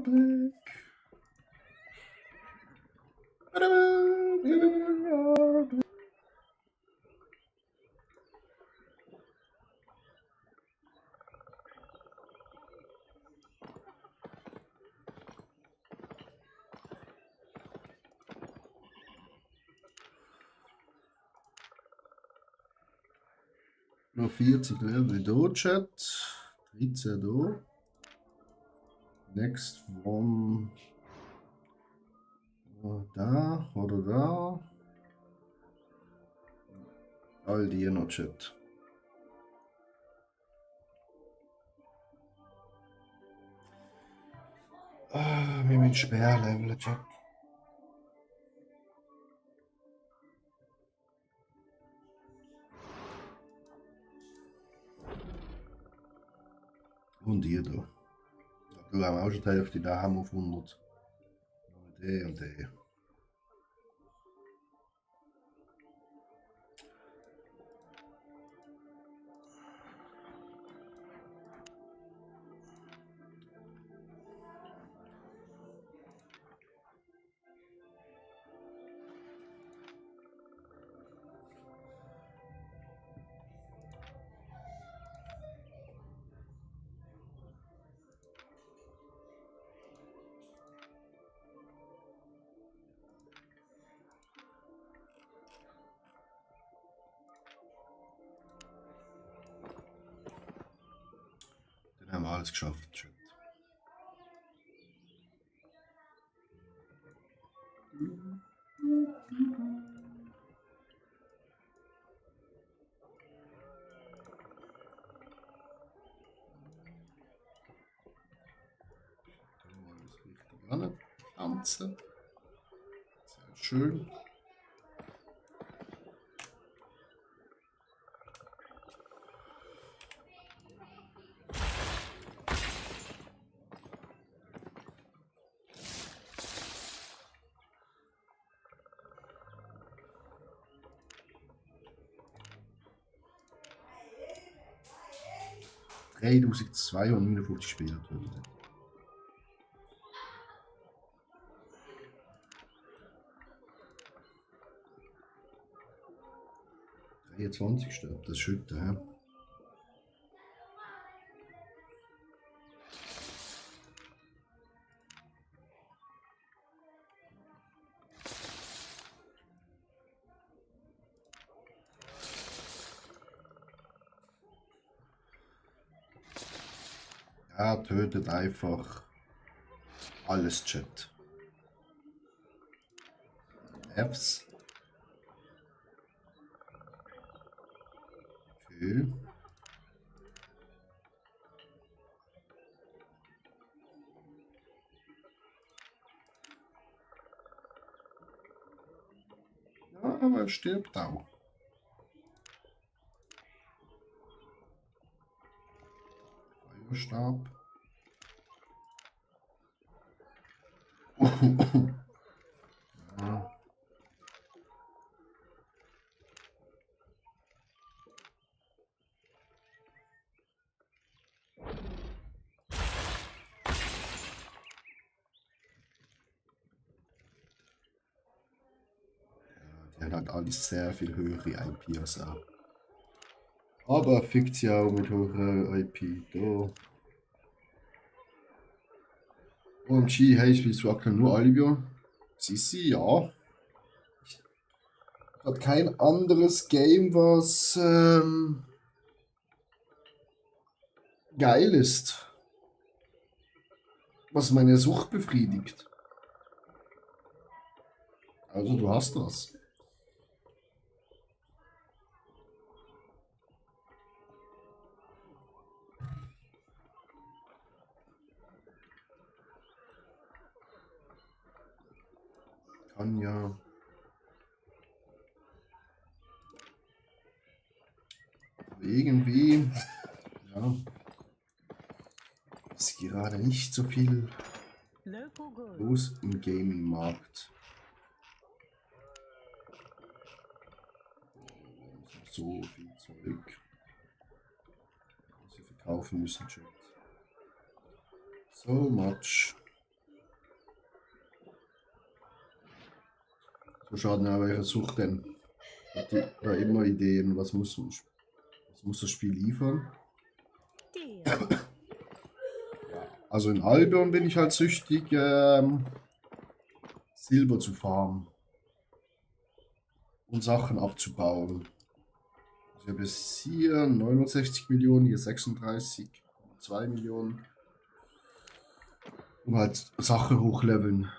Republic. Noch 40 Level da, Chat. 13 da. Next one. Da oder da. All die noch, Chat. Wir müssen schwer leveln, Chat. Und ihr da. Da haben wir auch schon die Hälfte, da haben wir auf 100. Der und der. Dann haben wir alles geschafft, Chat. Pflanze. Sehr schön. (3259 Spieler tötet. 23 stirbt, das Schütte, hä? Ja, tötet einfach alles, Chat. Fs. Okay. Ja, aber er stirbt auch. Feuerstab. Ja. Der hat alles sehr viel höhere IP als er. Aber fickt sie auch mit höherer IP. Da. OMG, hey, spielst du aktuell nur Albion? Sissi, ja. Hat kein anderes Game, was geil ist. Was meine Sucht befriedigt. Also du hast das. Kann ja. Irgendwie. Ja. Ist gerade nicht so viel los im Gaming-Markt. So viel Zeug, was wir verkaufen müssen. So much. So schaden ja eure Sucht denn. Habt ihr da immer Ideen, was muss das Spiel liefern? Also in Albion bin ich halt süchtig, Silber zu farmen und Sachen abzubauen. Also ich habe jetzt hier 69 Millionen, hier 36,2 Millionen. Und halt Sachen hochleveln.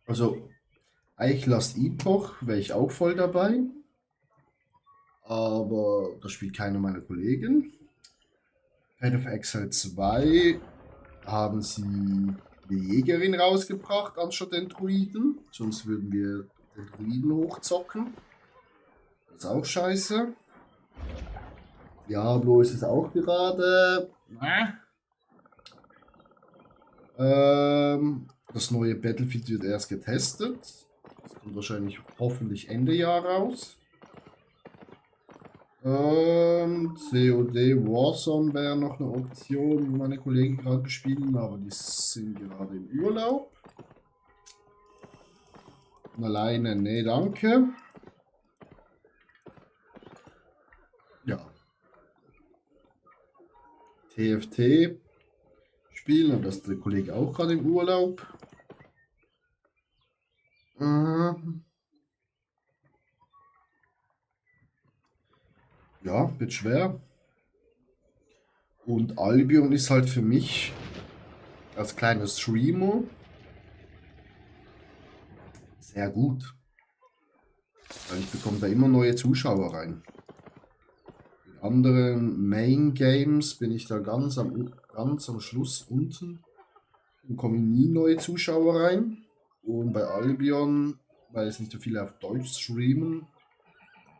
Also eigentlich Last Epoch wäre ich auch voll dabei. Aber das spielt keiner meiner Kollegen. Path of Exile 2 haben sie eine Jägerin rausgebracht anstatt den Druiden. Sonst würden wir den Druiden hochzocken. Das ist auch scheiße. Diablo ist es auch gerade. Das neue Battlefield wird erst getestet. Das kommt wahrscheinlich hoffentlich Ende Jahr raus. COD Warzone wäre noch eine Option, wo meine Kollegen gerade spielen, aber die sind gerade im Urlaub. Und alleine, nee, danke. Ja. TFT spielen, aber das ist der Kollege auch gerade im Urlaub. Ja, wird schwer. Und Albion ist halt für mich als kleiner Streamer sehr gut. Weil ich bekomme da immer neue Zuschauer rein. In anderen Main Games bin ich da ganz am Schluss unten und komme nie neue Zuschauer rein. Und bei Albion, weil es nicht so viele auf Deutsch streamen,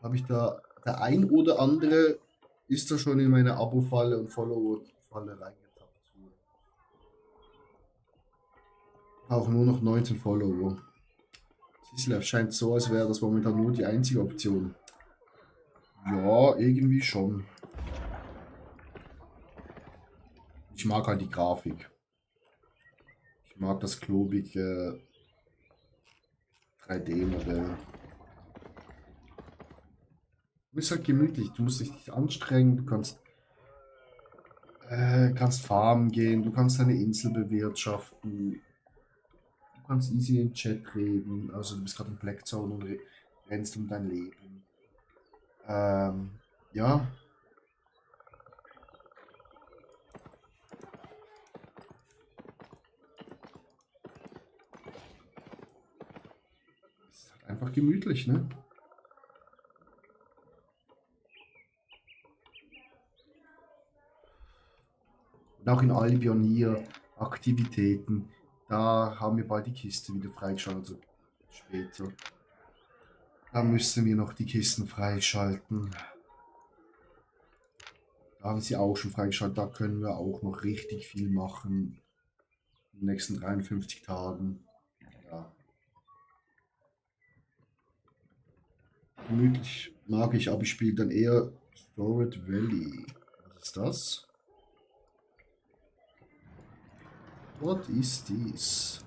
habe ich da der ein oder andere ist da schon in meine Abo-Falle und Follower-Falle reingetappt. Auch nur noch 19 Follower. Sislef scheint so, als wäre das momentan nur die einzige Option. Ja, irgendwie schon. Ich mag halt die Grafik. Ich mag das klobige 3D-Modell. Ist halt gemütlich, du musst dich nicht anstrengen, du kannst farmen gehen, du kannst deine Insel bewirtschaften, du kannst easy in den Chat reden, also du bist gerade im Blackzone und rennst um dein Leben. Ja. Ist halt einfach gemütlich, ne? Und auch in Albion hier Aktivitäten. Da haben wir bald die Kiste wieder freigeschaltet. Später. Da müssen wir noch die Kisten freischalten. Da haben sie auch schon freigeschaltet. Da können wir auch noch richtig viel machen. In den nächsten 53 Tagen. Ja. Gemütlich mag ich, aber ich spiele dann eher Storage Valley. Was ist das? What is this?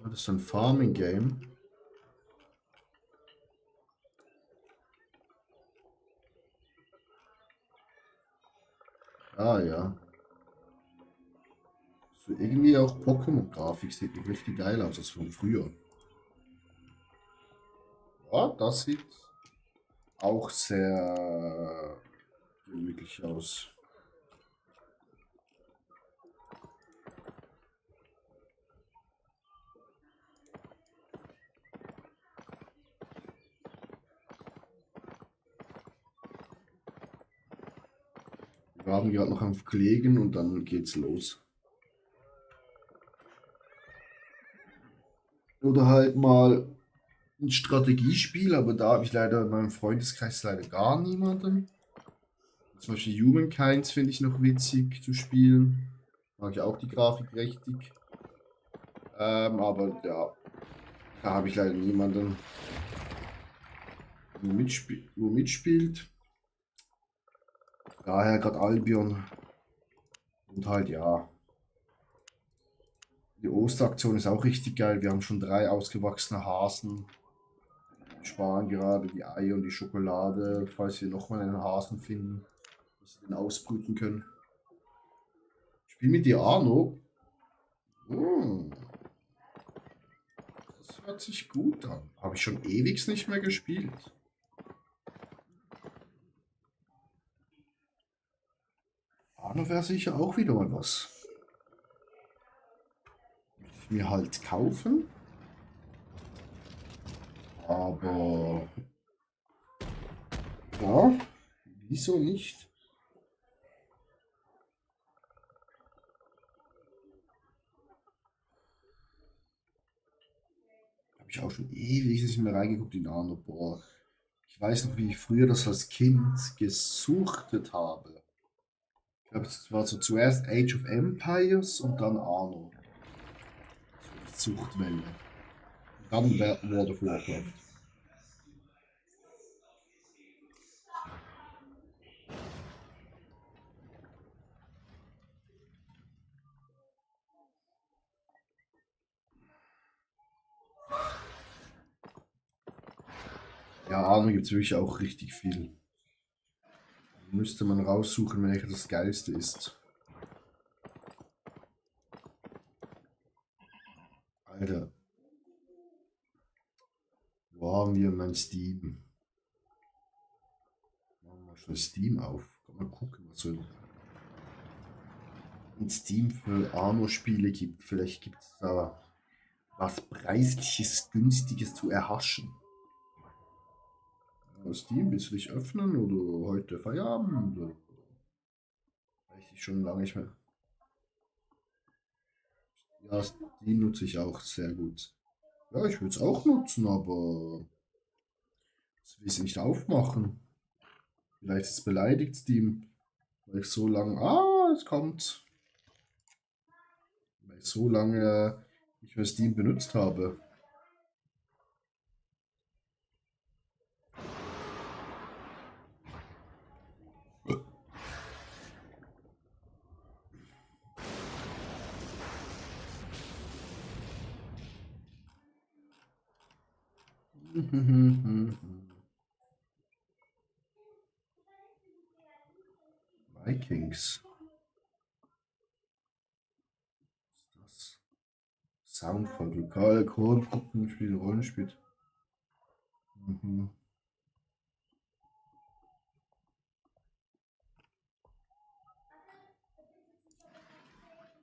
Das ist ein Farming Game. Ah ja. So irgendwie auch Pokémon-Grafik sieht noch richtig geil aus, als von früher. Ja, das sieht auch sehr gemütlich aus. Wir warten gerade noch auf Kollegen und dann geht's los. Oder halt mal ein Strategiespiel, aber da habe ich leider in meinem Freundeskreis leider gar niemanden. Zum Beispiel Humankind finde ich noch witzig zu spielen. Mag ich auch die Grafik richtig. Aber ja, da habe ich leider niemanden. Wo mitspielt. Daher gerade Albion. Und halt ja. Die Osteraktion ist auch richtig geil. Wir haben schon 3 ausgewachsene Hasen. Wir sparen gerade die Eier und die Schokolade, falls wir nochmal einen Hasen finden, dass wir den ausbrüten können. Spiel mit dir Arno. Hm, das hört sich gut an. Habe ich schon ewig nicht mehr gespielt. Arno wäre sicher auch wieder mal was. Möchte ich mir halt kaufen. Aber ja, wieso nicht? Habe ich auch schon ewig nicht mehr reingeguckt in Arno. Boah, ich weiß noch, wie ich früher das als Kind gesuchtet habe. Ich glaube, es war so zuerst Age of Empires und dann Arno. So die Zuchtwelle. Und dann World of Warcraft. Ja, Arno gibt es wirklich auch richtig viel. Müsste man raussuchen, welcher das geilste ist. Alter. Wo haben wir mein Steam? Machen wir schon Steam auf. Kann mal gucken, was so in Steam für Arno-Spiele gibt. Vielleicht gibt es da was Preisliches, Günstiges zu erhaschen. Steam, willst du dich öffnen oder heute Feierabend? Oder? Eigentlich schon lange nicht mehr. Ja, Steam nutze ich auch sehr gut. Ja, ich würde es auch nutzen, aber das will ich nicht aufmachen. Vielleicht ist es beleidigt Steam, weil ich so lange. Ah, es kommt. Weil ich so lange nicht mehr Steam benutzt habe. Vikings. Was ist das? Soundfall, lokale Gruppenspiel, Rollenspiel. Mhm.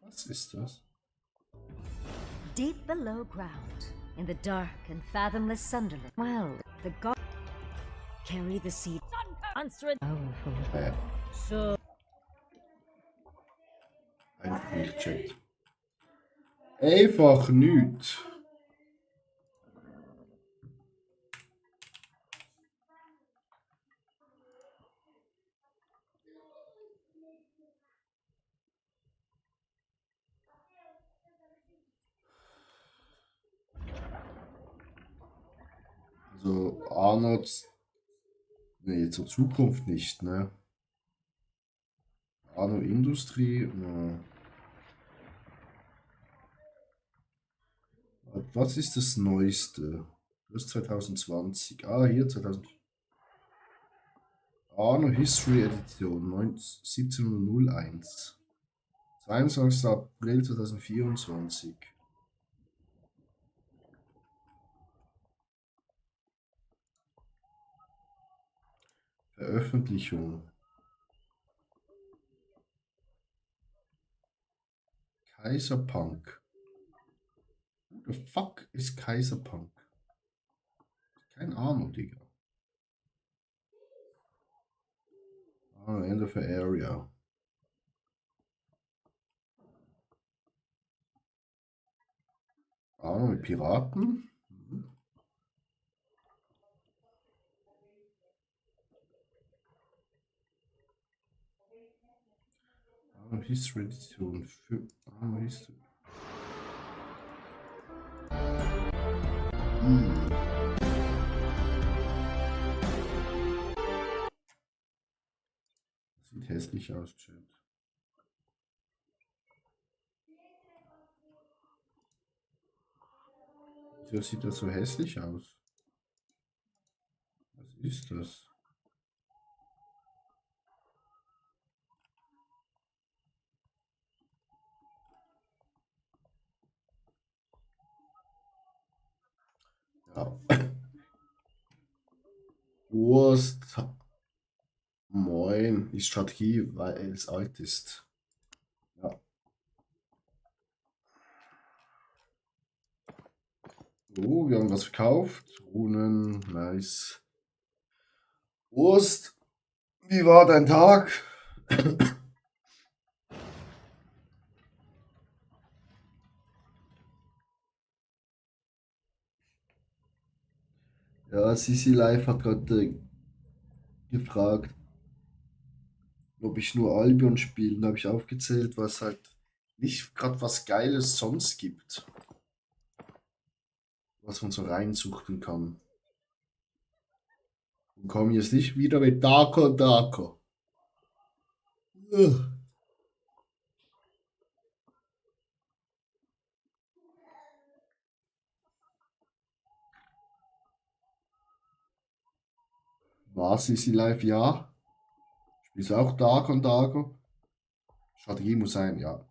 Was ist das? Deep below ground, in the dark and fathomless Sunderland. Well, the god carry the seed. Powerful. So Einfach nicht checkt. Einfach nicht. Also Arnold. Nee, zur Zukunft nicht, ne? Arno Industrie. Ne. Was ist das Neueste? Das ist 2020. Ah, hier 2000. Arno History Edition 1701. 22. April 2024. Veröffentlichung. Kaiserpunk. Who the fuck ist Kaiserpunk? Keine Ahnung, Digga. Ah, End of the Area. Ahnung, mit Piraten? Arno History Edition. Arno History. hässlich aus, Chat. Wieso sieht das so hässlich aus? Was ist das? Ja. Wurst. Moin. Die Strategie, weil es alt ist. Ja. Oh, wir haben was verkauft. Runen, nice. Wurst, wie war dein Tag? Ja, Sisi Live hat gerade gefragt, ob ich nur Albion spiele. Da habe ich aufgezählt, was halt nicht gerade was Geiles sonst gibt, was man so reinsuchten kann. Und komm jetzt nicht wieder mit Darko Darko. Ugh. War Sisi Live? Ja. Spielst du auch Darko Darko? Strategie muss sein, ja.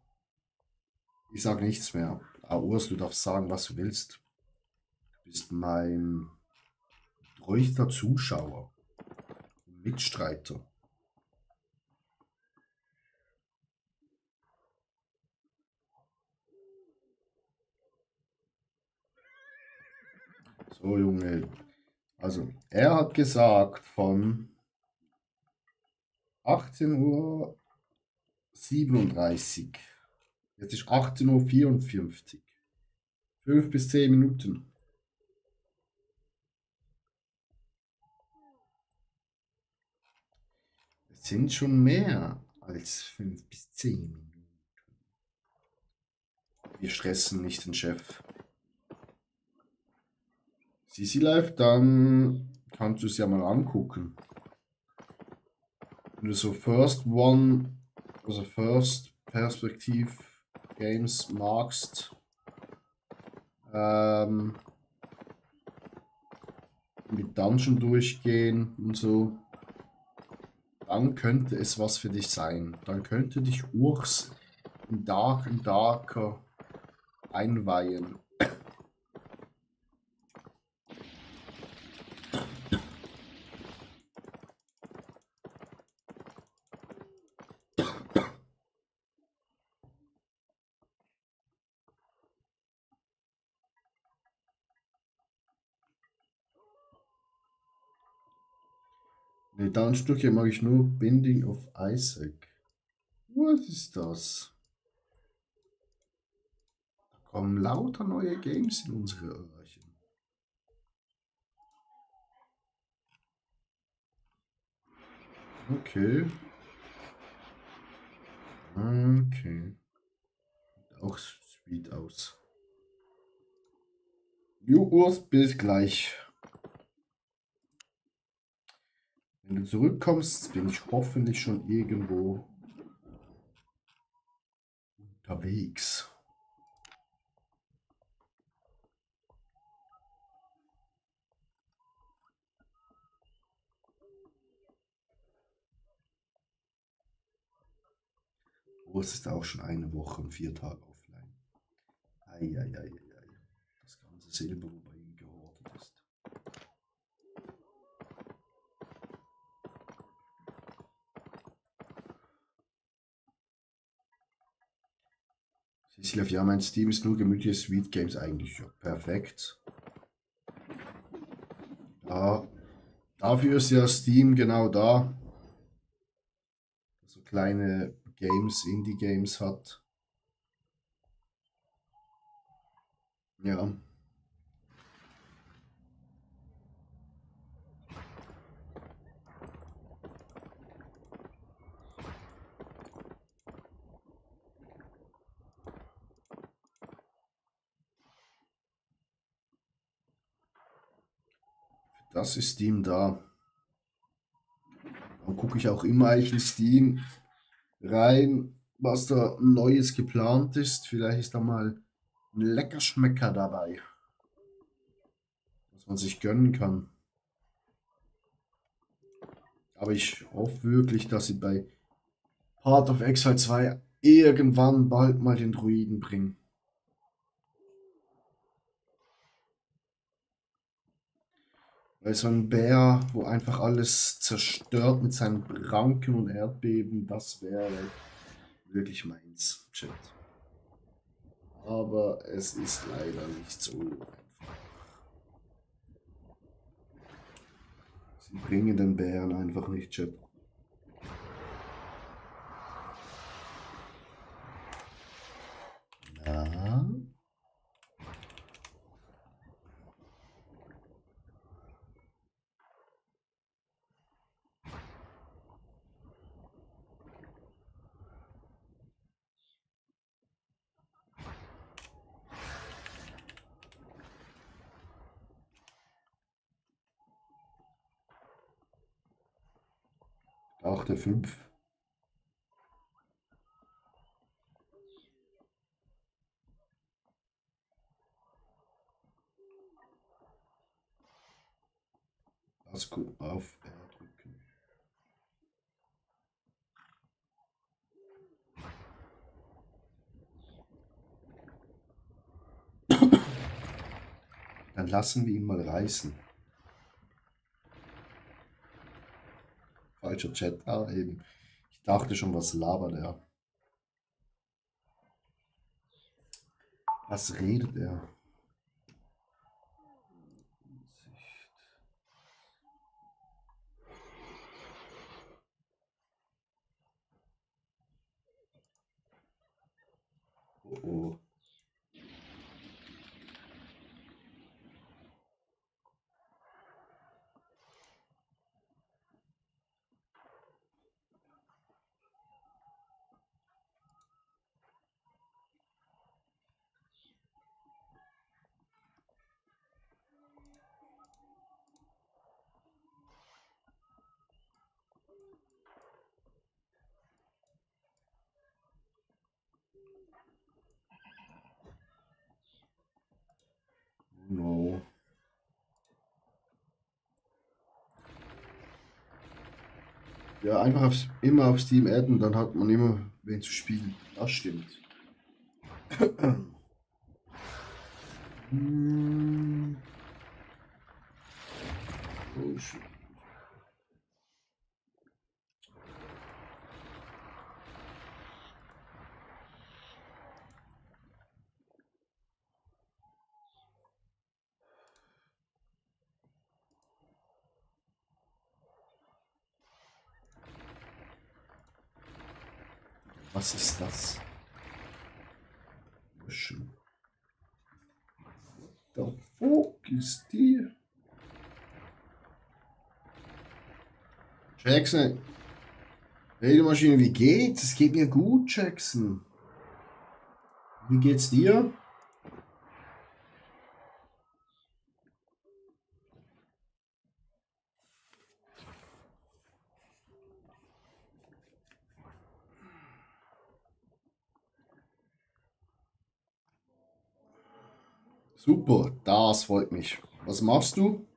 Ich sage nichts mehr. Aber Urs, du darfst sagen, was du willst. Du bist mein treuester Zuschauer, Mitstreiter. So, Junge. Also, er hat gesagt, von 18:37 Uhr. Jetzt ist 18:54 Uhr. 5 bis 10 Minuten. Es sind schon mehr als 5 bis 10 Minuten. Wir stressen nicht den Chef. Sisi Live, dann kannst du es ja mal angucken. Wenn du so First One, also First Perspektiv Games magst, mit Dungeon durchgehen und so, dann könnte es was für dich sein. Dann könnte dich Urs in Darker einweihen. Ne, Dungeon mag ich nur Binding of Isaac. Was ist das? Da kommen lauter neue Games in unsere Öhrchen. Okay. Okay. Sieht auch sweet aus. Urs, bis gleich. Wenn du zurückkommst, bin ich hoffentlich schon irgendwo unterwegs. Urs ist auch schon eine Woche und 4 Tage offline. Eieieiei. Das ganze Silber, wo bei ihm gehortet ist. Cecilia, ja, mein Steam ist nur gemütliche Sweet Games eigentlich. Ja, perfekt. Ja, dafür ist ja Steam genau da. So kleine Games, Indie-Games hat. Ja. Das ist Steam da. Dann gucke ich auch immer eigentlich Steam rein, was da Neues geplant ist. Vielleicht ist da mal ein Leckerschmecker dabei, was man sich gönnen kann. Aber ich hoffe wirklich, dass sie bei Path of Exile 2 irgendwann bald mal den Druiden bringen. Weil so ein Bär, wo einfach alles zerstört mit seinen Pranken und Erdbeben, das wäre wirklich meins, Chat. Aber es ist leider nicht so einfach. Sie bringen den Bären einfach nicht, Chat. Na? Auch der 5. Das gut auf R drücken. Dann lassen wir ihn mal reißen. Falscher Chat, ah, eben. Ich dachte schon, was labert er? Was redet er? Oh, oh. No. Ja, einfach immer auf Steam adden, dann hat man immer wen zu spielen. Das stimmt. Hm. Oh, shit. Was ist das? Schön. Der Fuck ist die? Jackson, Redemaschine, wie geht's? Es geht mir gut, Jackson. Wie geht's dir? Super, das freut mich. Was machst du?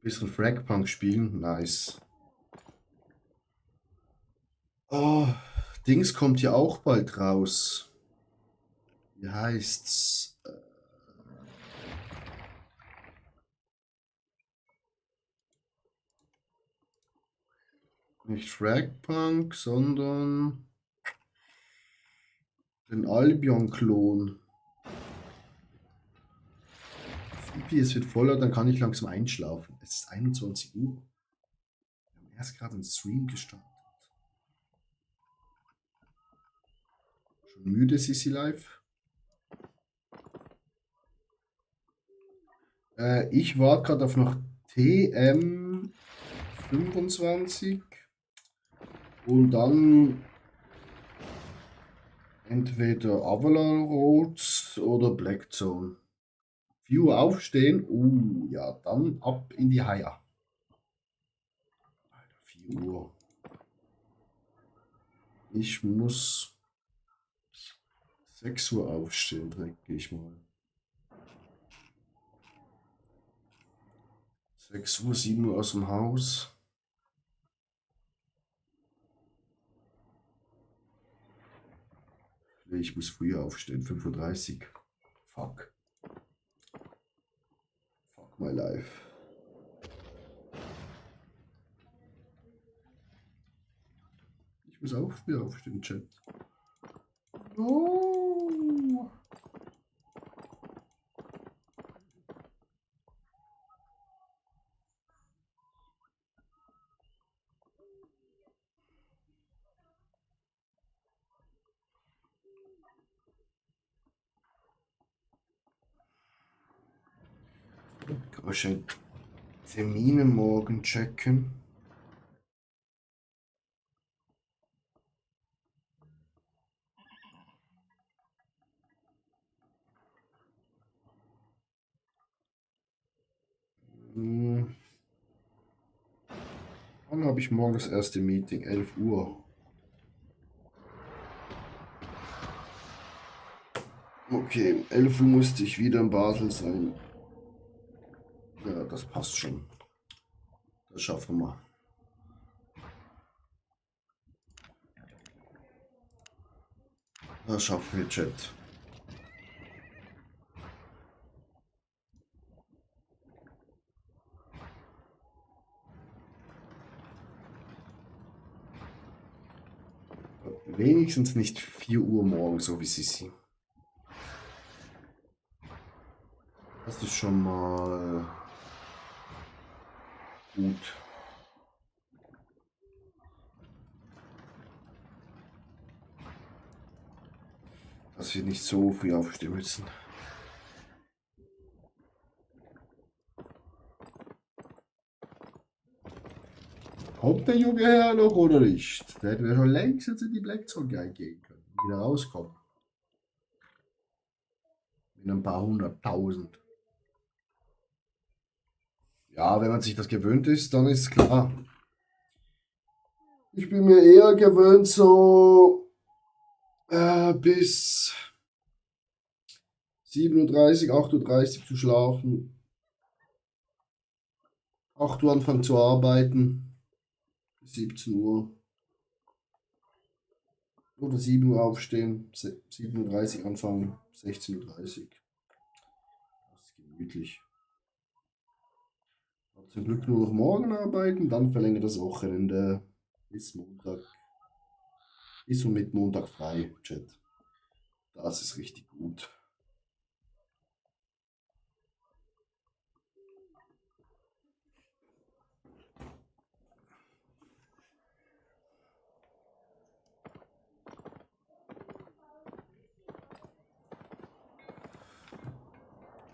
Bisschen Fragpunk spielen? Nice. Oh, Dings kommt ja auch bald raus. Wie heißt's? Nicht Fragpunk, sondern den Albion-Klon. Supi, es wird voller, dann kann ich langsam einschlafen. Es ist 21 Uhr. Wir haben erst gerade einen Stream gestartet. Schon müde, Sissi Live? Ich warte gerade auf noch TM25 Und dann entweder Avalon Roads oder Black Zone. 4 Uhr aufstehen. Ja, dann ab in die Haia. 4 Uhr. Ich muss 6 Uhr aufstehen, denke ich mal. 6 Uhr, 7 Uhr aus dem Haus. Nee, ich muss früher aufstehen, 5:30 Uhr. Fuck. Fuck my life. Ich muss auch früher aufstehen, Chat. No. Kann man schon Termine morgen checken? Wann habe ich morgen das erste Meeting? 11 Uhr. Okay, 11 Uhr musste ich wieder in Basel sein. Ja, das passt schon. Das schaffen wir. Das schaffen wir, Chat. Wenigstens nicht 4 Uhr morgens, so wie Sissi. Das ist schon mal gut. Dass wir nicht so früh aufstehen müssen. Kommt der Junge her noch oder nicht? Der hätte ja schon längst jetzt in die Blackzone eingehen können. Wieder rauskommen. Mit ein paar 100.000. Ja, wenn man sich das gewöhnt ist, dann ist klar. Ich bin mir eher gewöhnt, so bis 7:30 Uhr, 8:30 Uhr zu schlafen. 8 Uhr anfangen zu arbeiten. Bis 17 Uhr. Oder 7 Uhr aufstehen. 7:30 Uhr anfangen. 16:30 Uhr. Das ist gemütlich. Zum Glück nur noch morgen arbeiten, dann verlängert das Wochenende bis Montag. Bis und mit Montag frei, Chat. Das ist richtig gut.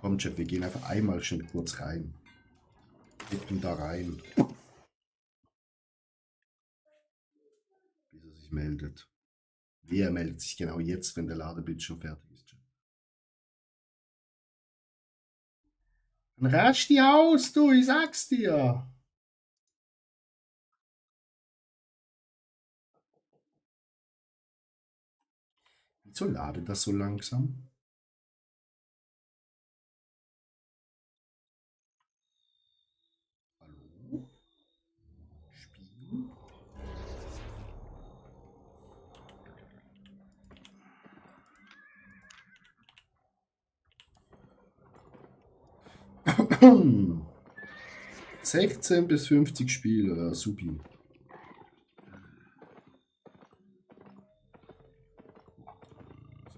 Komm, Chat, wir gehen einfach einmal schon kurz rein. Mitten da rein. Bis er sich meldet. Wer meldet sich genau jetzt, wenn der Ladebildschirm fertig ist, Chat? Dann rasch die aus, du, ich sag's dir. Wieso ladet das so langsam? Hallo? Spiel? Hm. 16 bis 50 Spiele, supi.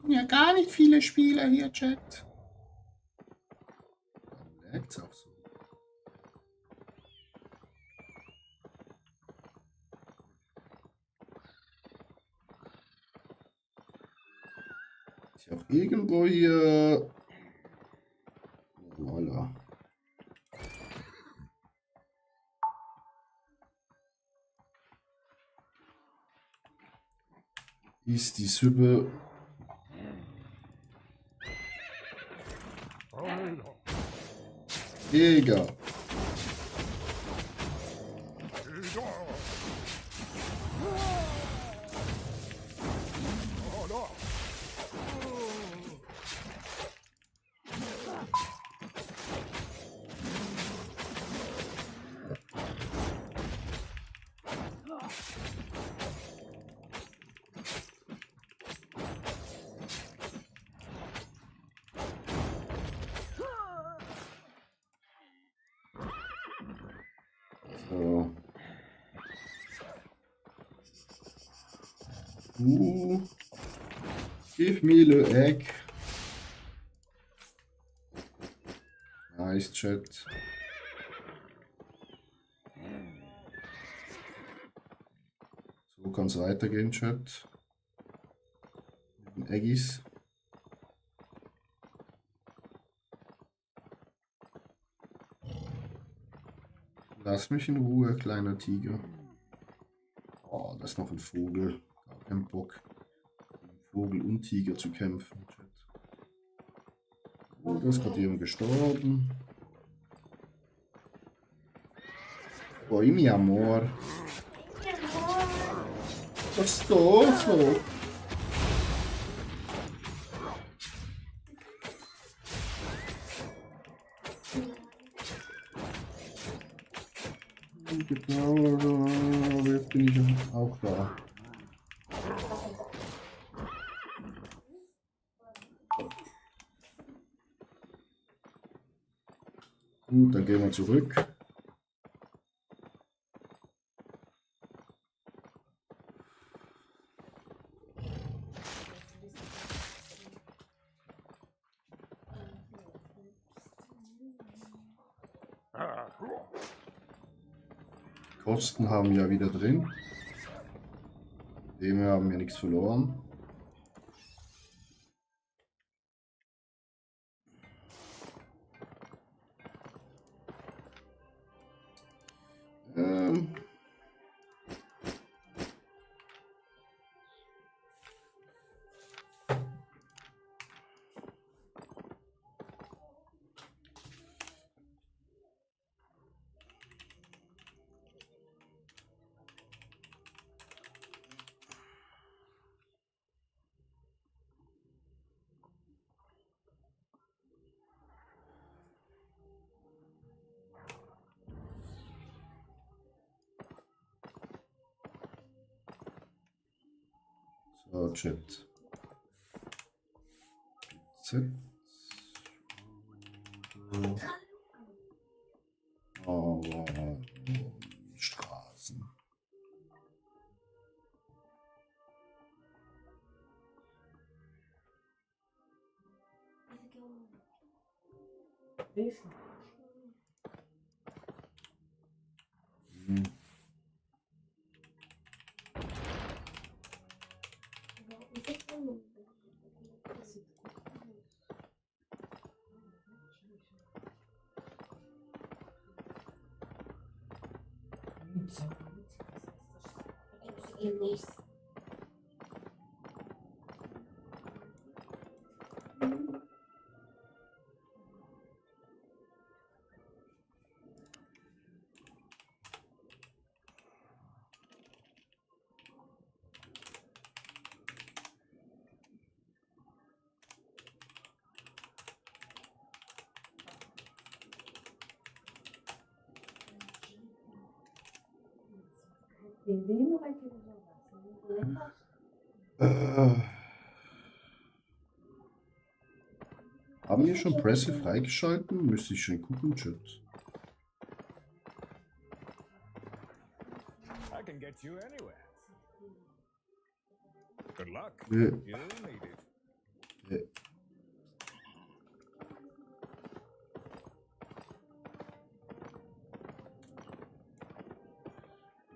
Sind ja gar nicht viele Spieler hier, Chat. Lag's auch so. Ist ja auch irgendwo hier. Voila. Ist die Süppe. Egal. So. Give me the egg. Nice, Chat. So kann es weitergehen, Chat. Mit den Eggies. Lass mich in Ruhe, kleiner Tiger. Oh, da ist noch ein Vogel. Gar kein Bock, gegen Vogel und Tiger zu kämpfen. Chat. Oh, da ist gerade jemand gestorben. Poi mi amor. Gostoso. Genau, jetzt bin ich auch da. Gut, dann gehen wir zurück. Kosten haben wir ja wieder drin. Dem haben wir nichts verloren. Ähm. So, Chat. Z. Aber Straßen. Hm. Haben wir schon Presse freigeschalten? Müsste ich schon gucken, Chat. I can get you anywhere. Good luck. Ja. You'll need it. Ja.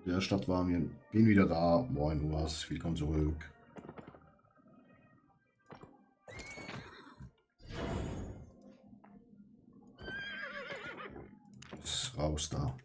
In der Stadt waren wir. Bin wieder da. Moin, Urs. Willkommen zurück. Ist raus da.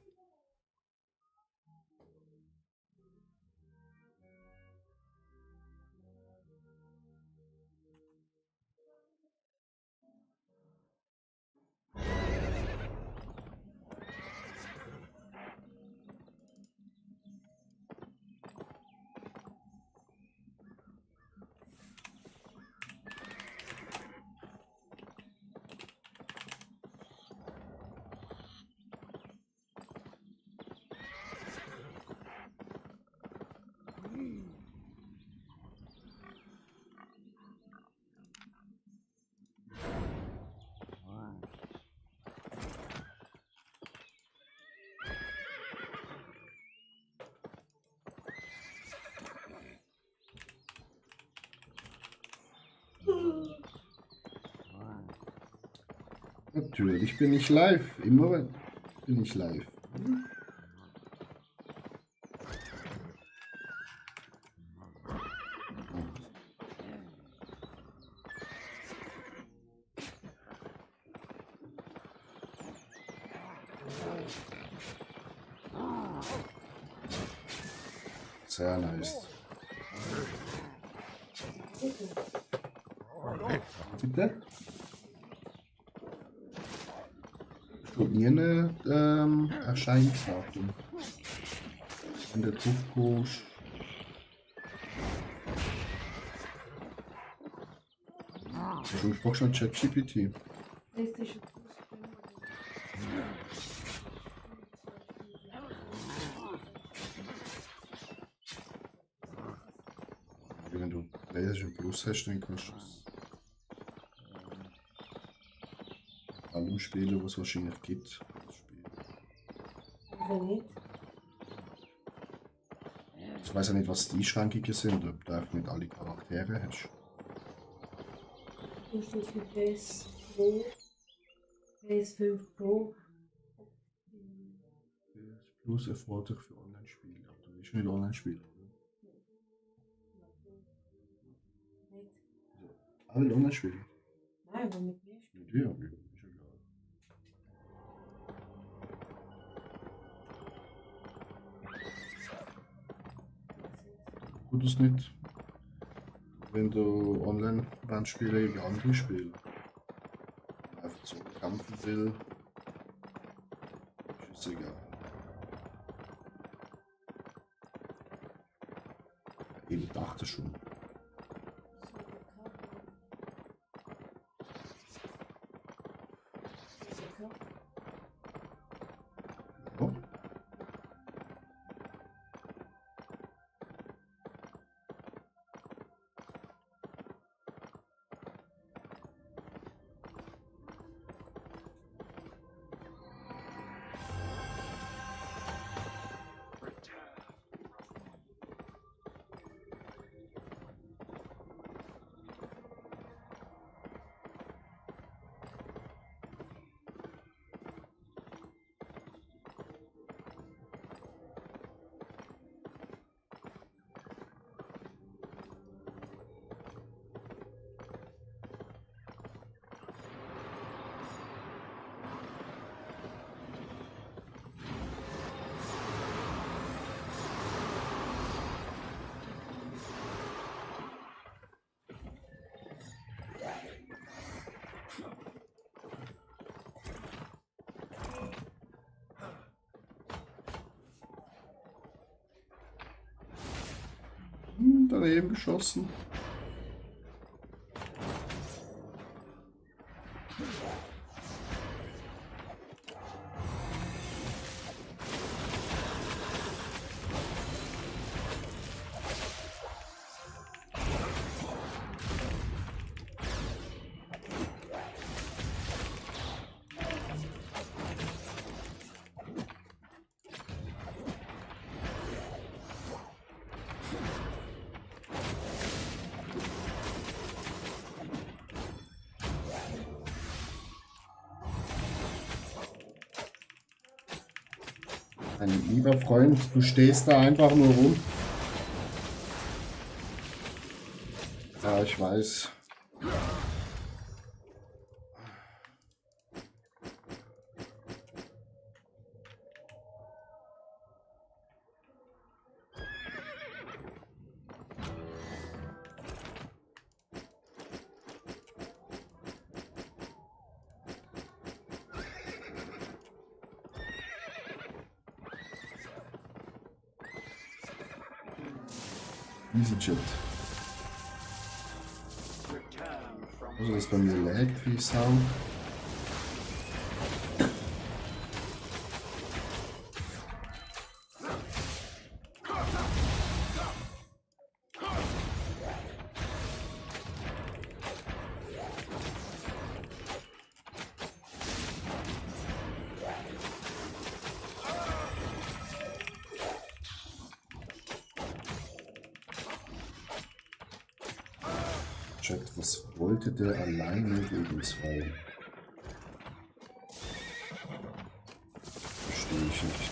Natürlich bin ich live. Immer bin ich live. Sehr nice. Bitte? Steht nie ein Erscheinungsdatum. Wenn du drauf gehst. Du fragst noch ChatGPT. PlayStation Plus. Wenn du PlayStation Plus hast, dann kannst du es allem spielen, was es wahrscheinlich gibt. Wenn nicht, Ich weiß ja nicht, was die Einschränkungen sind, ob du einfach nicht alle Charaktere hast. du stehst für PS Pro, PS5 Pro. PS Plus erforderlich für Online-Spiele. Aber du willst nicht Online-Spiele, oder? Nicht. Alle Online-Spiele? Nein, aber mit mir spielen. Mit dir? Ja, ist egal. Gut ist nicht, wenn du online spielen gegen andere Spieler. Einfach so kämpfen will. Ist egal. Ich dachte schon. Ja. Daneben geschossen. Mein lieber Freund, du stehst da einfach nur rum. Ja, ich weiß. EasyJet. Also das bei mir laggt wie Sau. Chat, was wollte der allein nur gegen 2? ich nicht.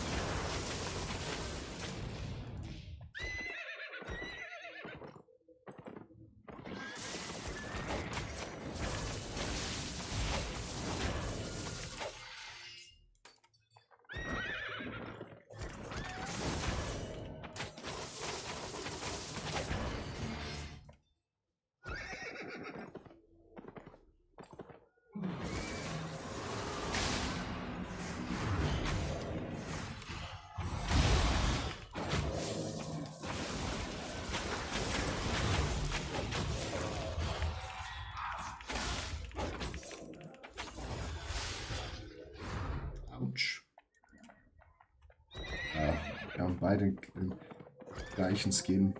Autsch. Ja, wir haben beide den gleichen Skin.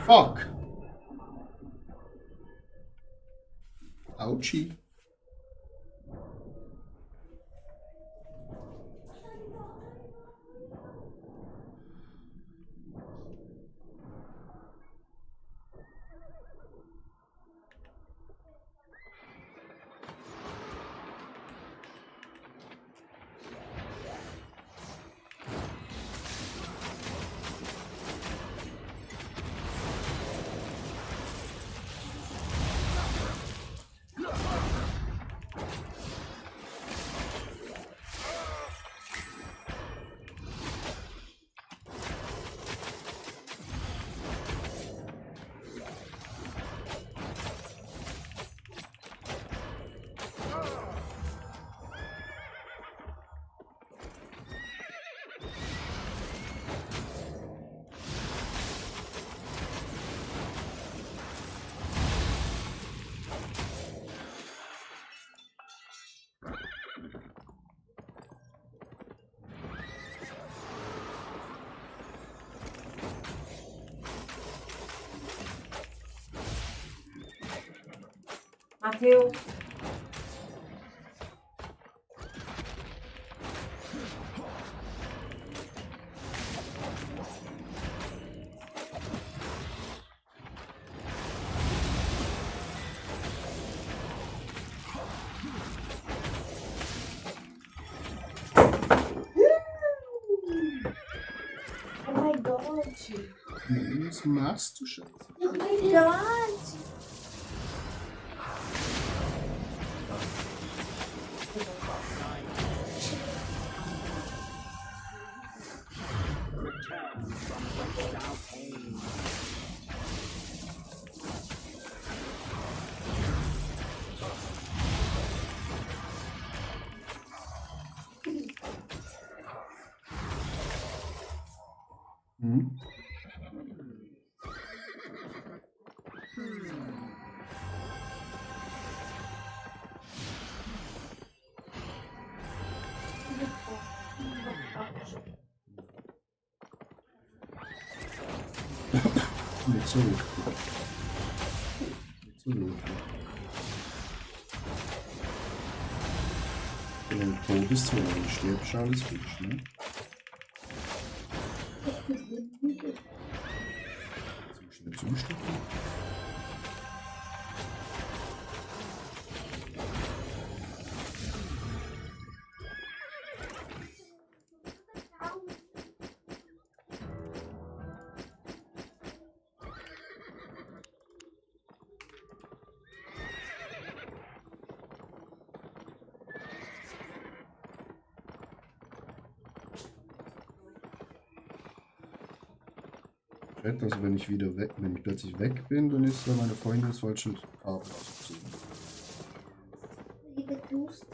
Fuck. Ouchie. Matteo. Oh my god. Was machst du, Schatz? Oh my god. Hm? Nicht so gut. Nicht so gut. Wenn du tot bist, wenn du stirbst, alles gut, ne? Zum Zustimmung. Chat, also wenn ich wieder weg, wenn ich plötzlich weg bin, dann ist da meine Freundin das falsche Kabel ausgezogen. Liebe Tust.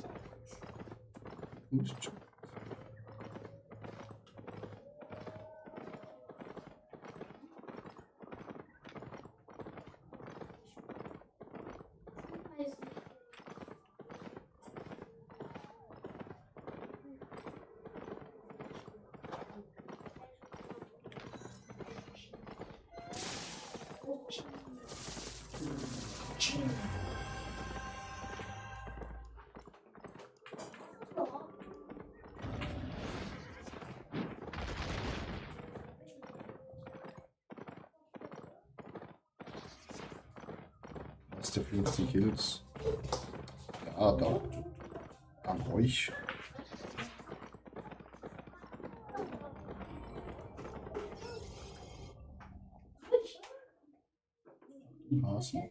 Gut, Chat. Was der 50 Kills? Ja, dank euch. Hasi.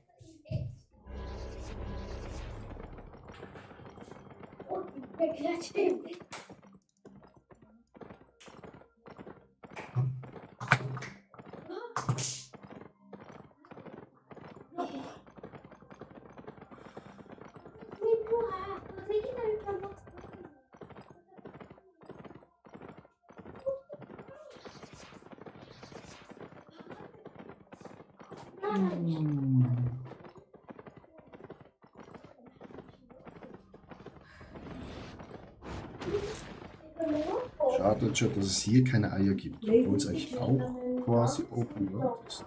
Schade, Chat, dass es hier keine Eier gibt, obwohl es eigentlich auch quasi Open World ist.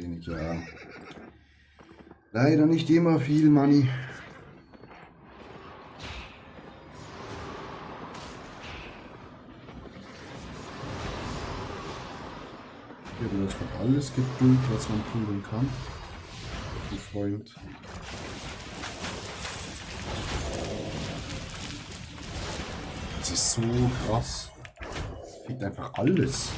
Wenig, ja. Leider nicht immer viel Money. Hier wird jetzt noch alles gepult, was man pullen kann. Mein Freund. Das ist so krass. Fickt einfach alles.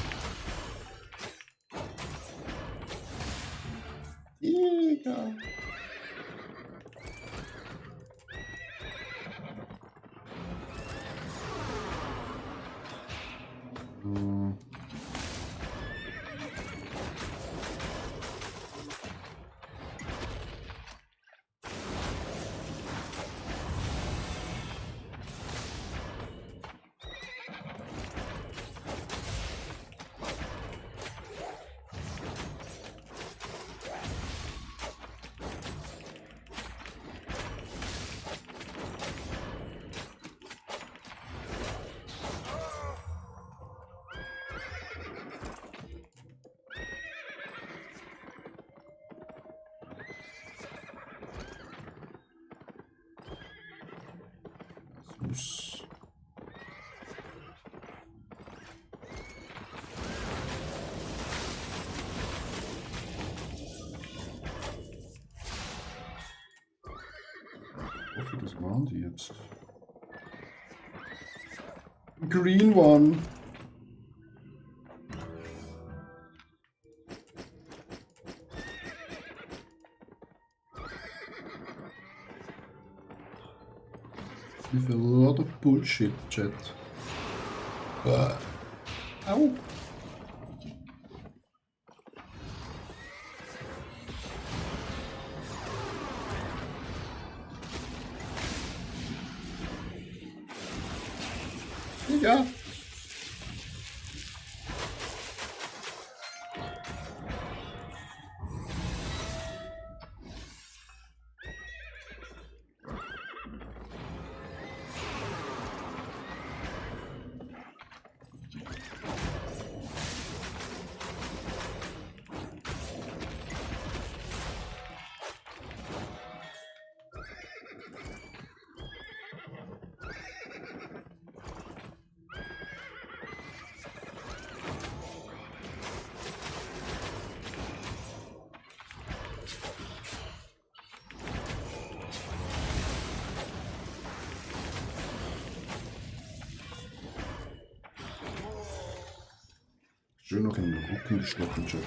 Digga. Hm. Muss. Ich hoffe, das waren die jetzt. Green one. With a lot of bullshit, chat. Au. Ja. Schön noch in den Rücken gestochen, Chat.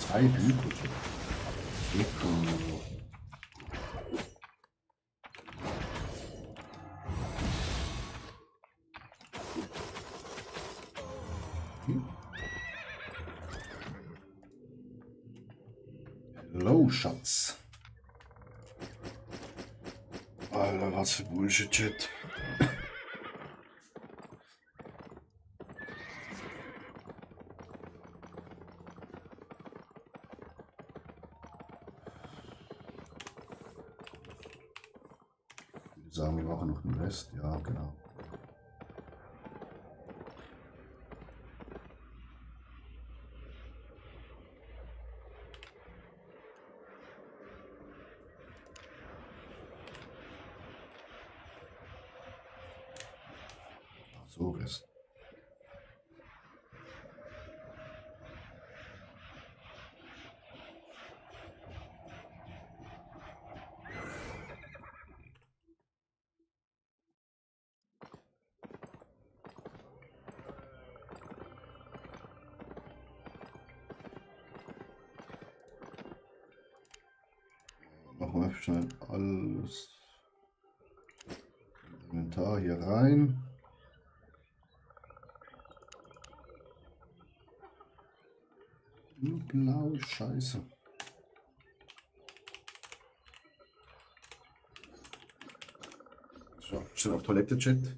Zwei Bücher. Hello, Schatz. Alter, was für Bullshit-Shit. Sagen, wir machen noch den Rest. Ja, genau. So ist. Machen wir schnell alles Inventar hier rein. Blaue Scheiße. So, schnell auf Toilette, Chat.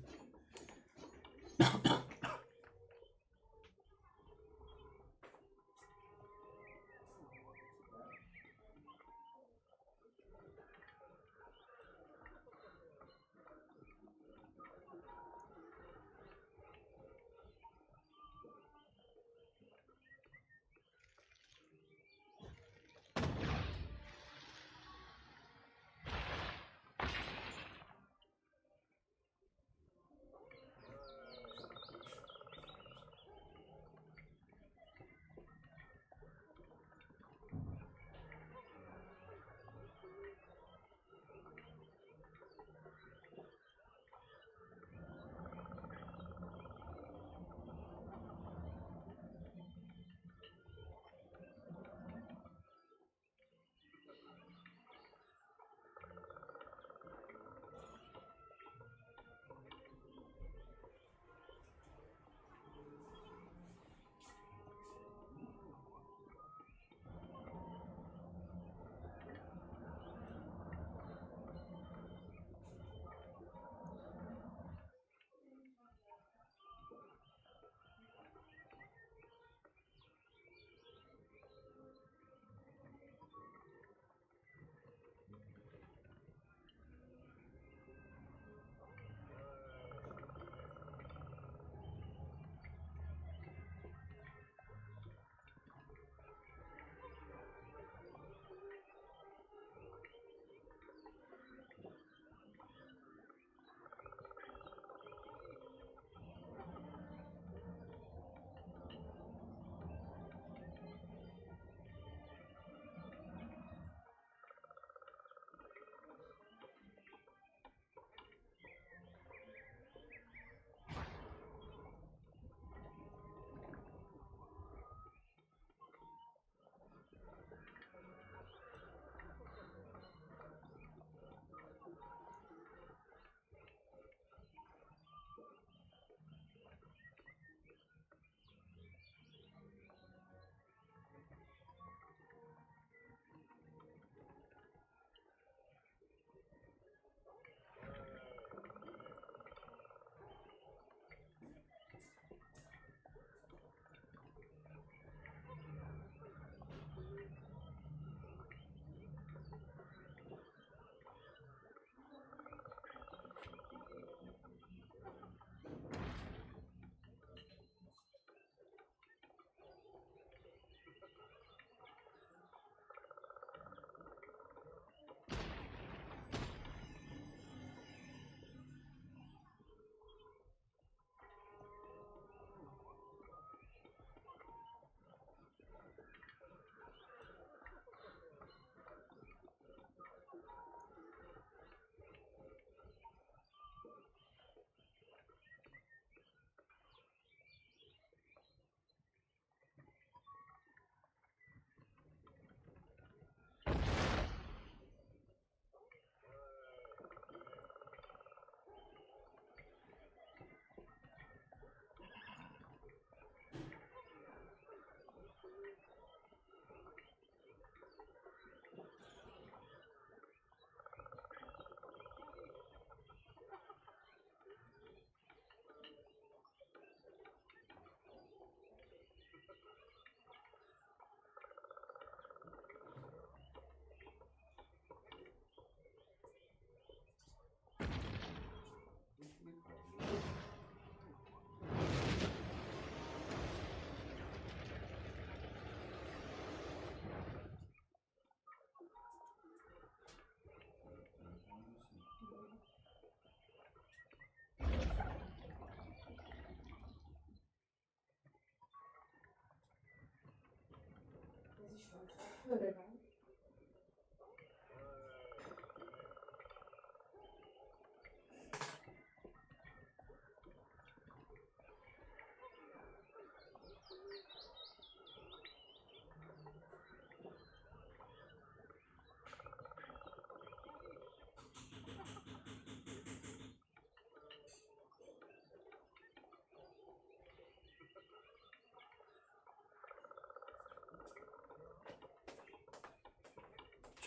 Würde dann.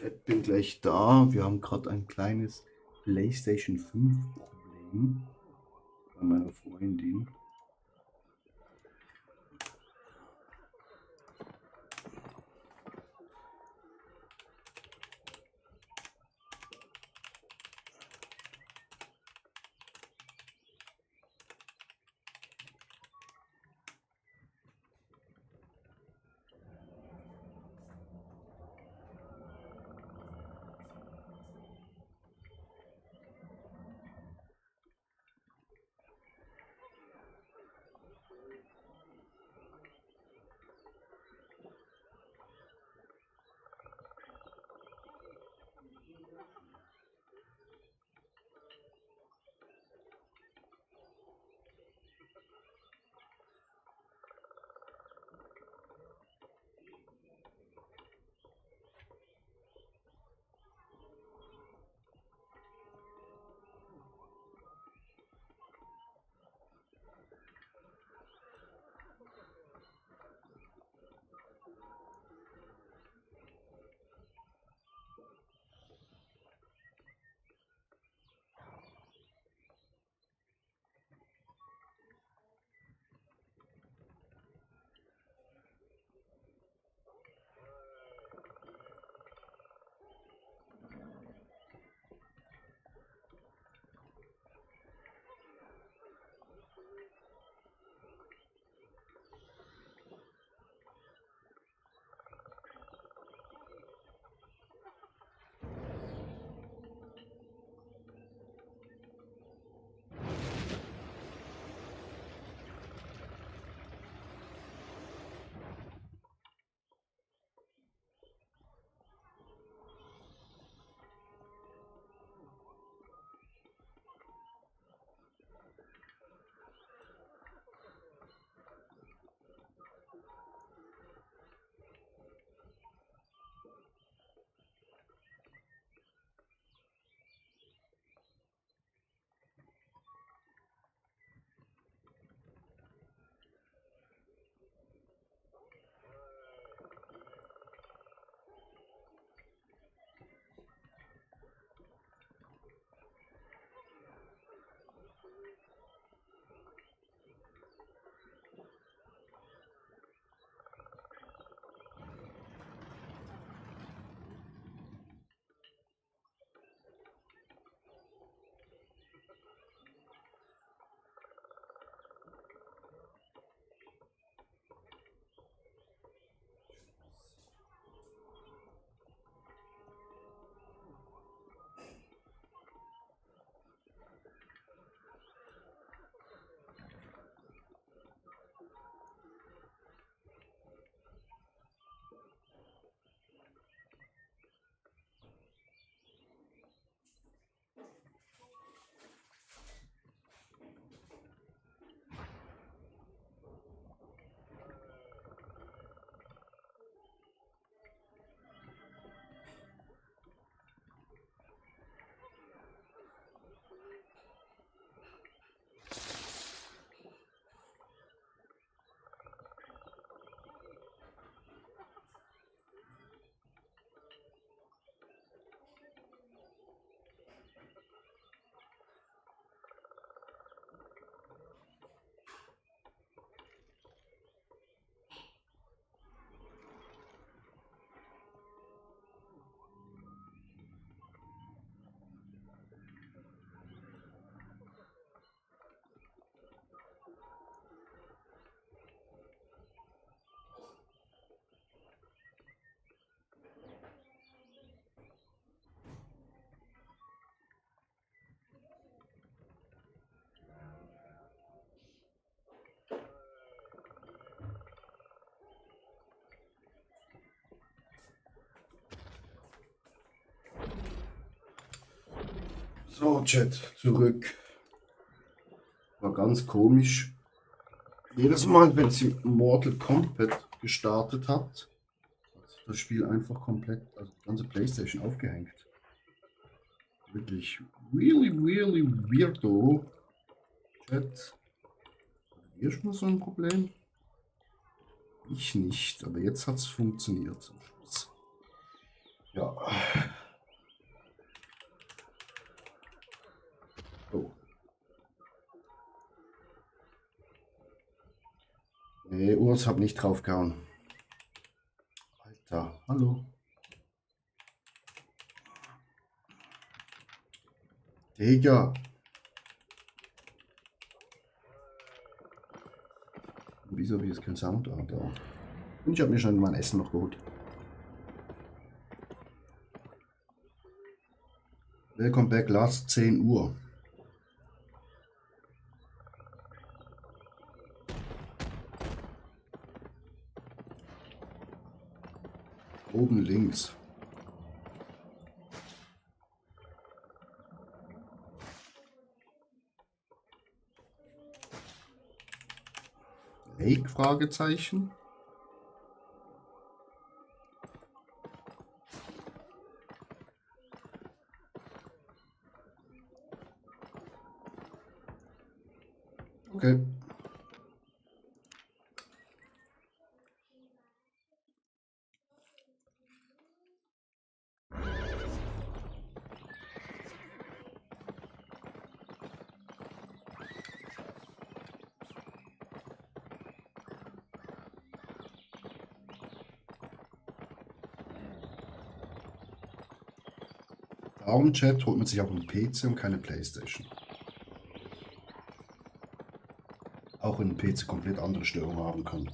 Chat, bin gleich da. Wir haben gerade ein kleines PlayStation 5 Problem bei meiner Freundin. So, Chat, zurück. War ganz komisch. Jedes Mal, wenn sie Mortal Kombat gestartet hat das Spiel einfach komplett, also die ganze PlayStation aufgehängt. Wirklich really weirdo. Chat. Hier schon mal so ein Problem? Ich nicht, aber jetzt hat es funktioniert zum Schluss. Ja. Oh. Nee, Urs, hab nicht draufgehauen. Alter, hallo. Digga. Wieso habe ich jetzt keinen Sound? Ah, da. Und ich habe mir schon mein Essen noch geholt. Welcome back, last 10 Uhr. Oben links. Lake? Fragezeichen. Okay. Darum, Chat, holt man sich auch einen PC und keine PlayStation. Auch wenn ein PC komplett andere Störungen haben kann.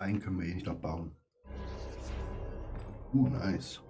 Stein können wir eh nicht abbauen. Nice.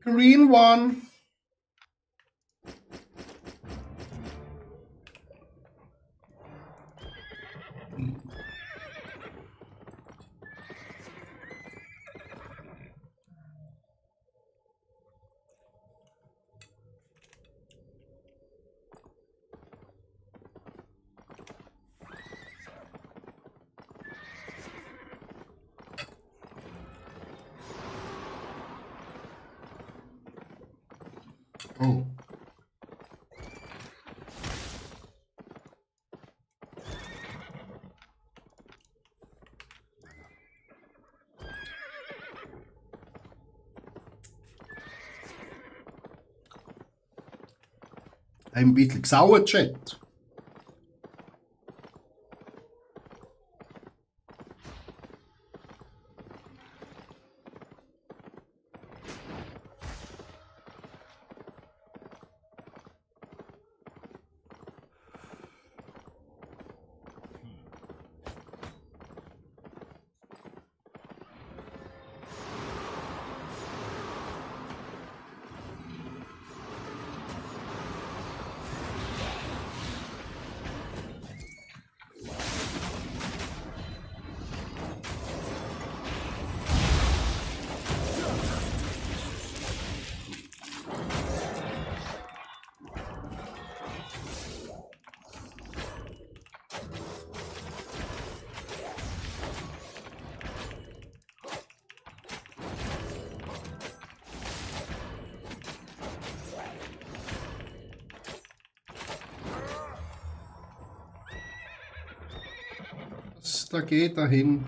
Green one. Oh. Ein bisschen gesauert, Chat. Da geht er hin.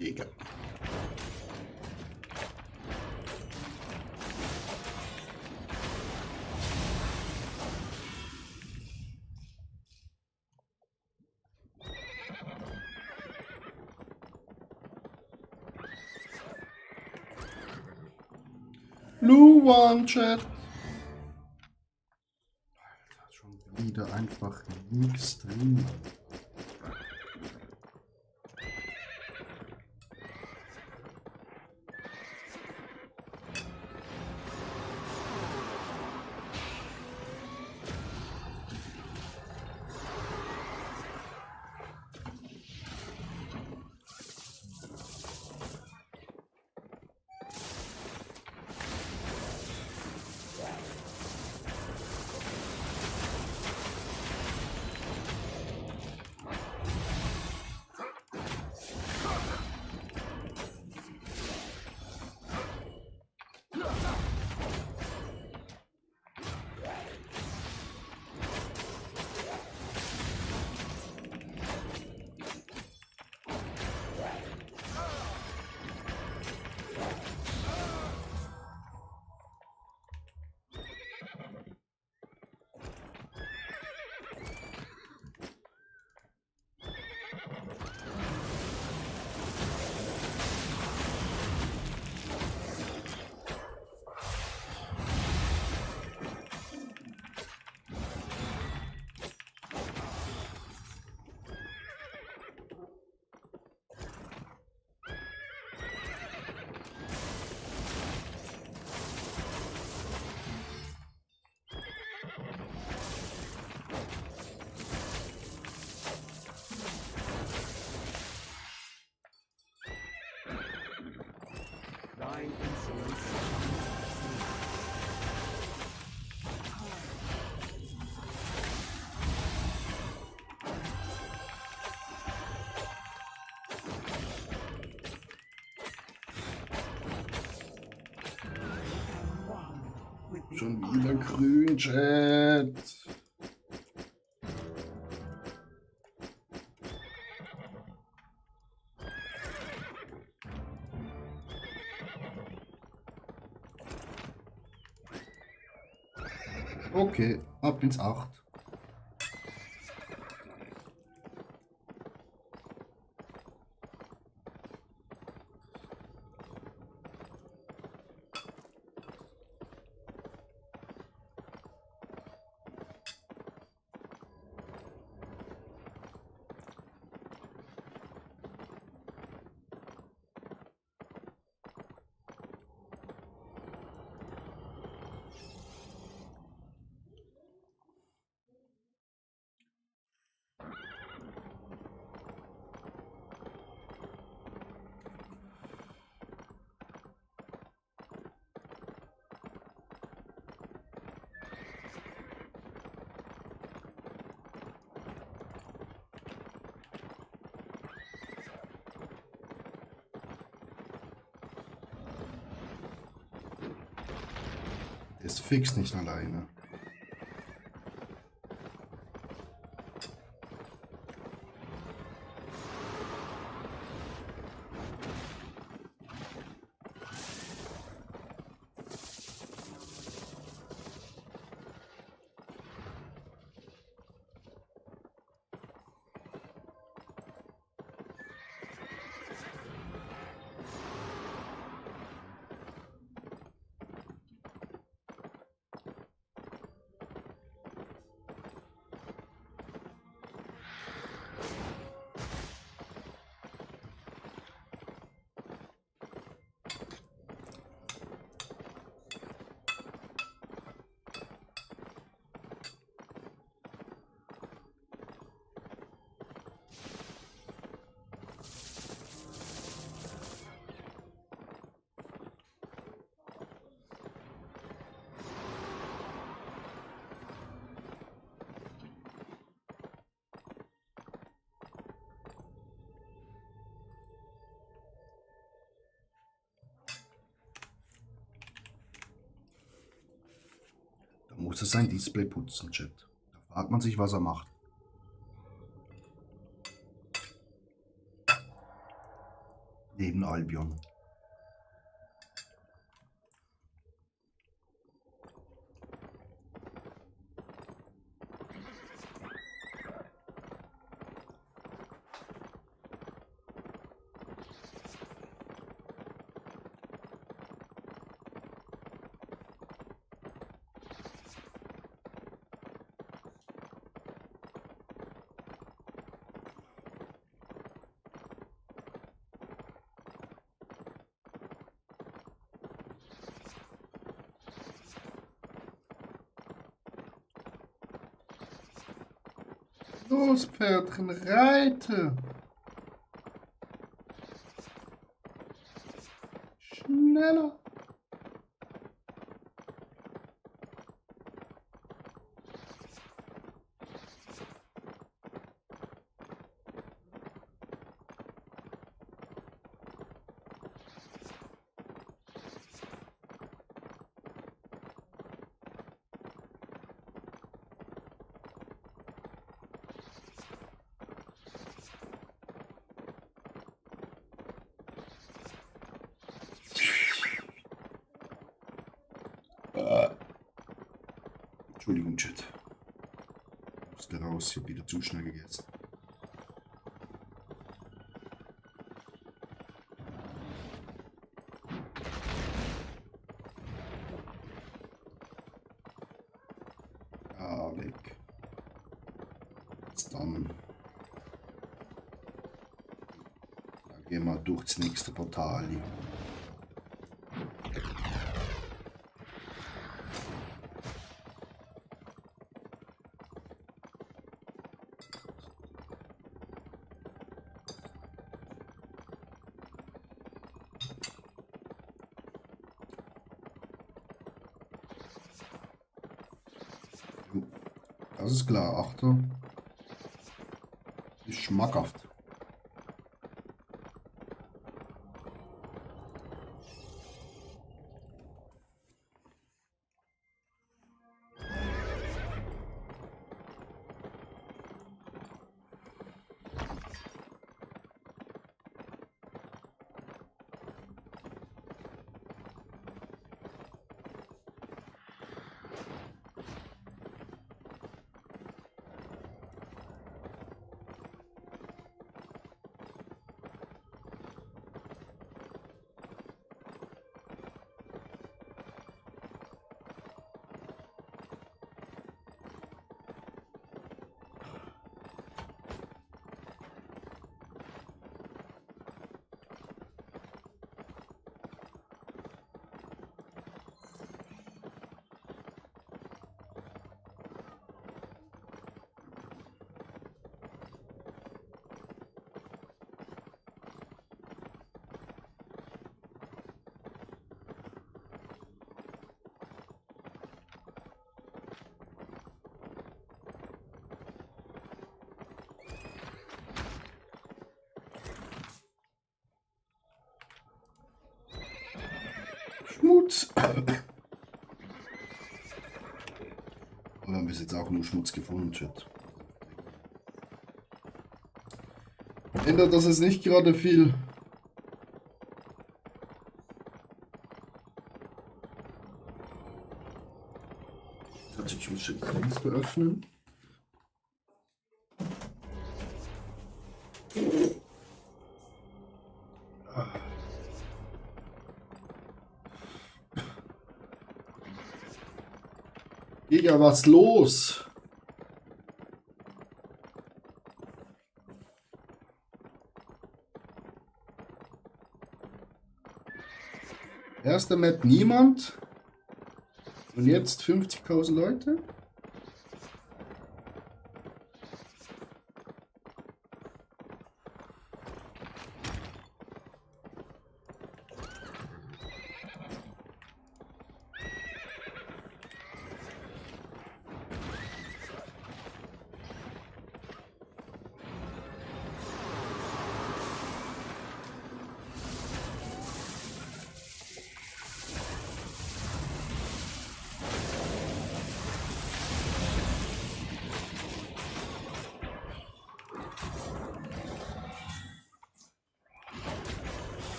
Digga. Luan, Chat. Alter, schon wieder einfach nichts drin. Schon wieder grün, Chat. Okay, ab ins 8. Ist fix nicht alleine. Da muss es sein Display putzen, Chat. Da fragt man sich, was er macht. Neben Albion. Los, Pferdchen, reite! Schneller! Entschuldigung, Chat. Musste raus, ich habe wieder zu schnell gegessen. Ah, weg. Jetzt dann. Dann gehen wir durchs nächste Portal. Das ist klar, Achtung. Ist schmackhaft. Schmutz. Wir haben bis jetzt auch nur Schmutz gefunden, Chat. Ändert das jetzt nicht gerade viel? Also ich muss schon die Fenster öffnen. Digga, was los? Erste Map niemand. Und jetzt 50.000 Leute.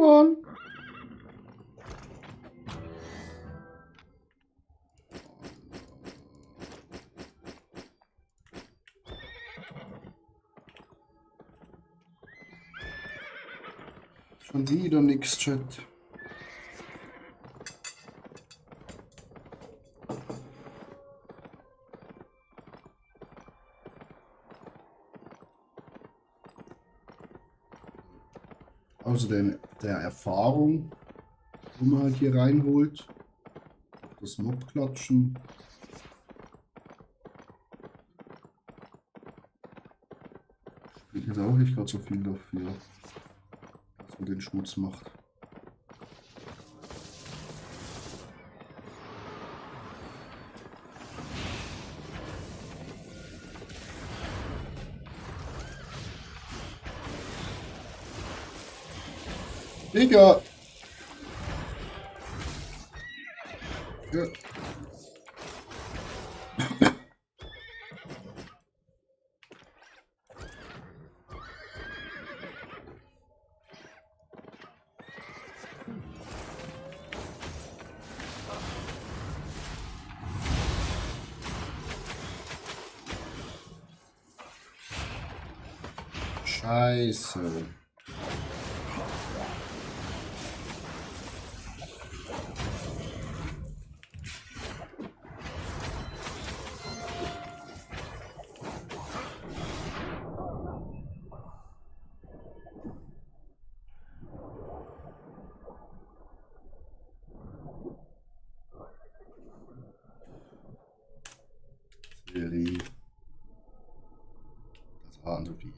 Mann. Schon wieder nix, Chat. Außer der Erfahrung, die man halt hier reinholt. Das Mobklatschen. Spielt jetzt auch nicht gerade so viel dafür, dass man den Schmutz macht. Digga! Ja. Scheiße. Serie. Das waren so viele.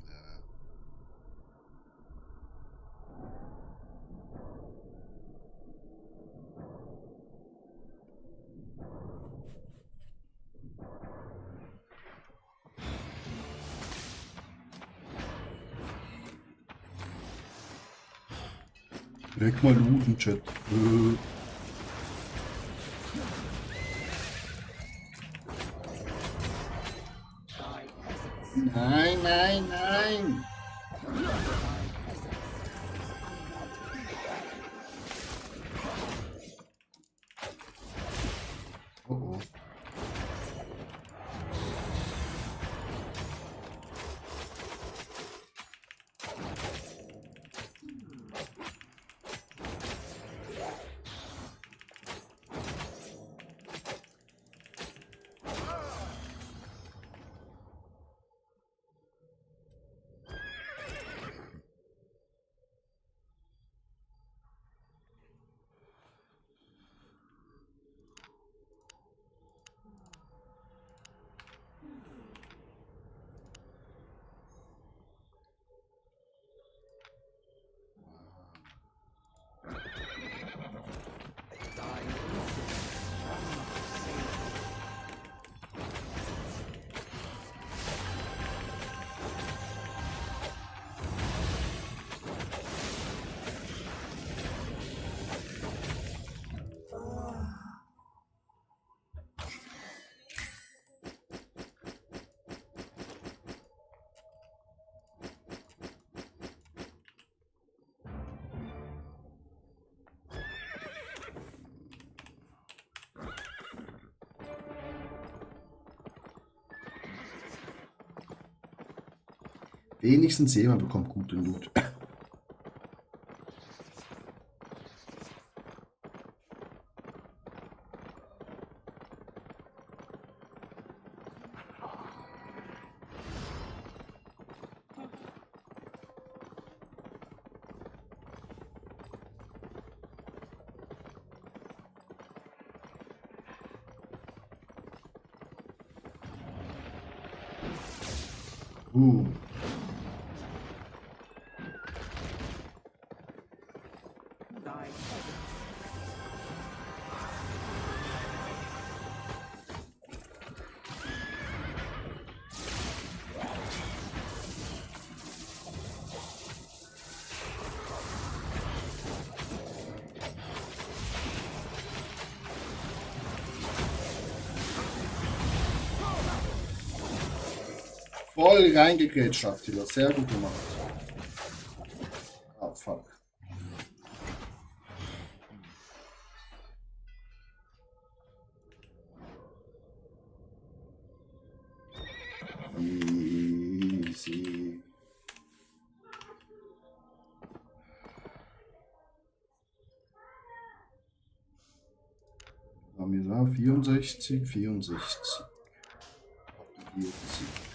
Weg mal looten, Chat. Nein, nein, nein. Wenigstens jemand bekommt guten Loot. Uh. Voll reingegrätscht, Attila. Sehr gut gemacht. Ah, fuck. Easy. Haben wir da 64, 64. 48.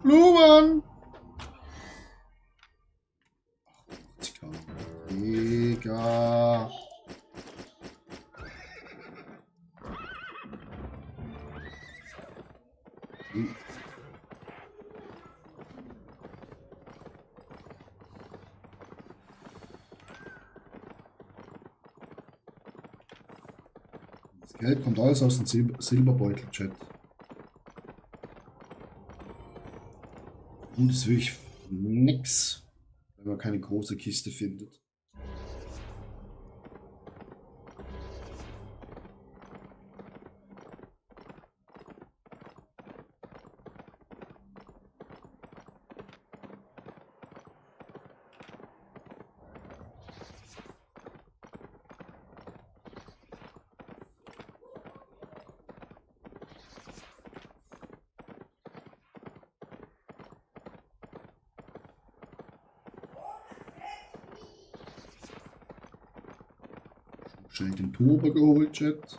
Blumen! Digga. Das Geld kommt alles aus dem Silberbeutel, Chat. Und es ist wirklich nix, wenn man keine große Kiste findet. Schnell den Turbo geholt, Chat.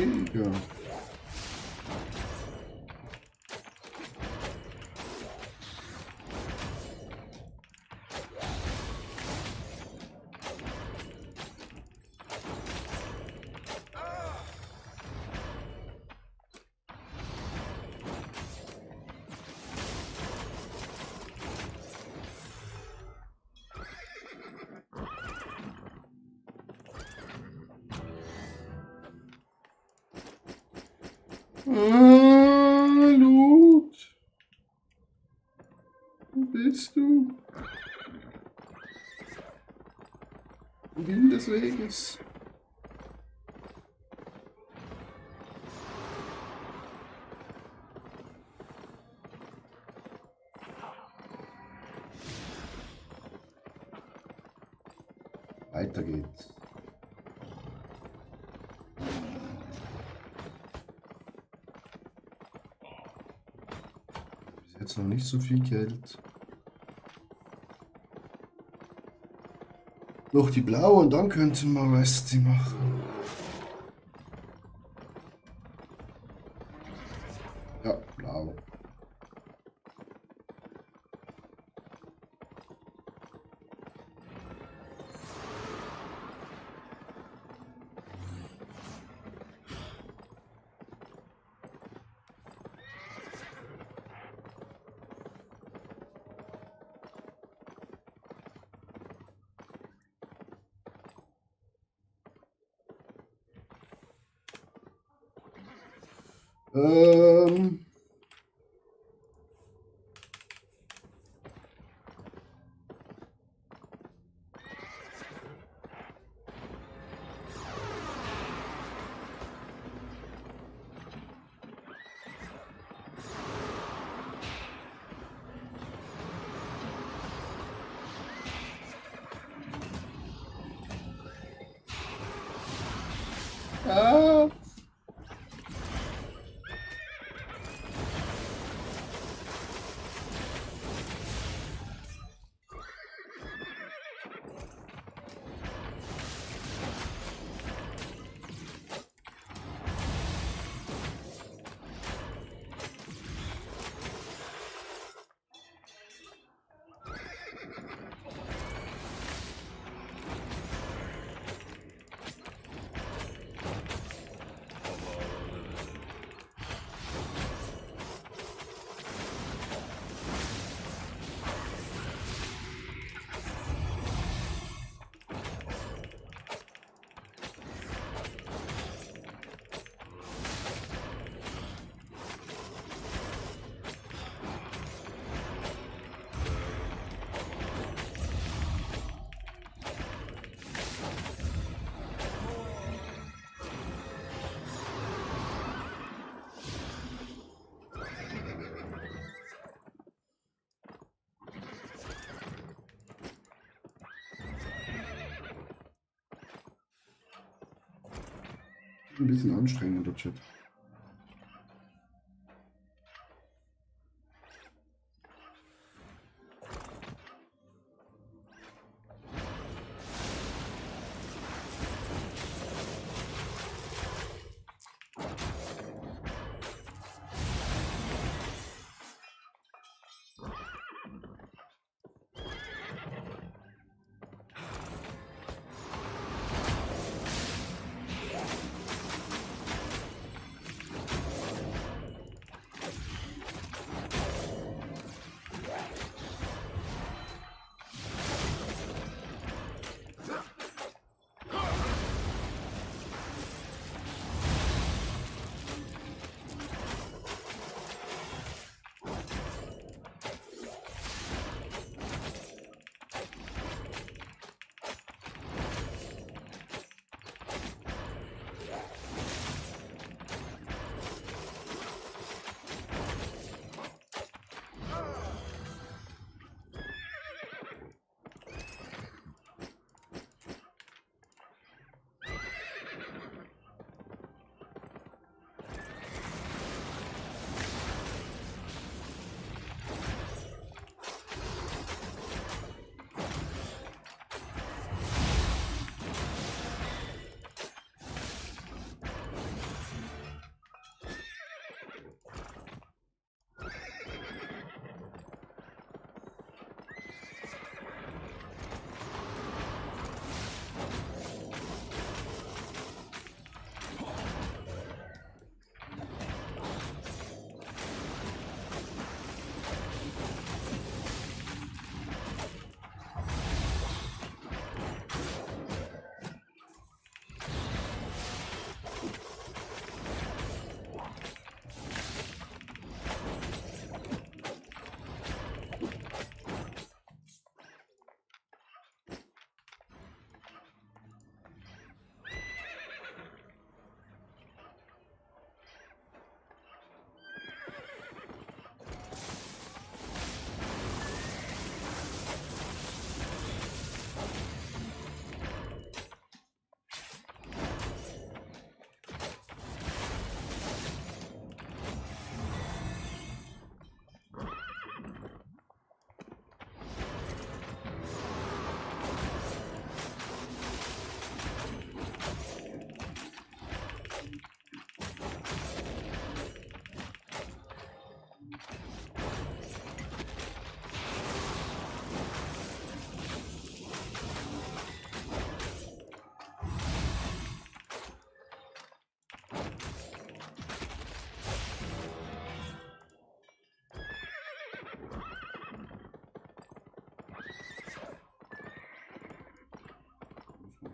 Digga. Loot. Wo bist du? Wohin des Weges? Weiter geht's. Bis jetzt noch nicht so viel Geld. Noch die blaue und dann könnten wir Resty machen. Ja, blau. Ähm. Ah. Ein bisschen anstrengend, der Chat.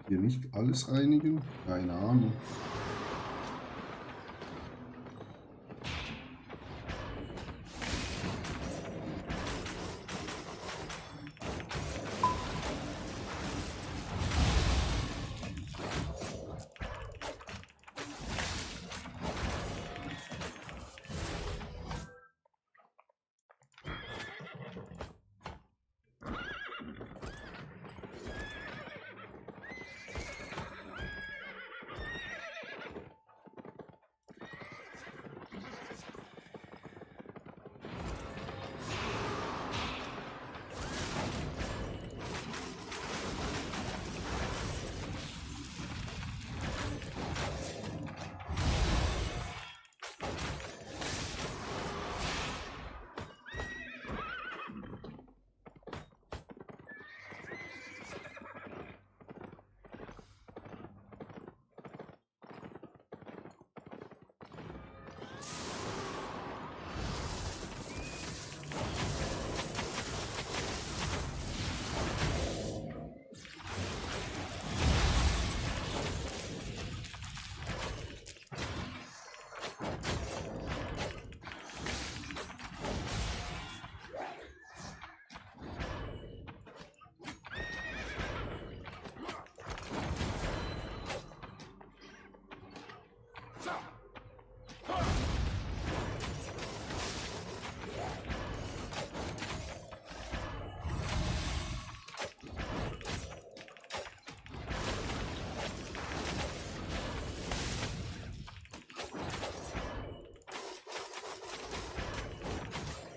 hier nicht alles reinigen? Keine Ahnung.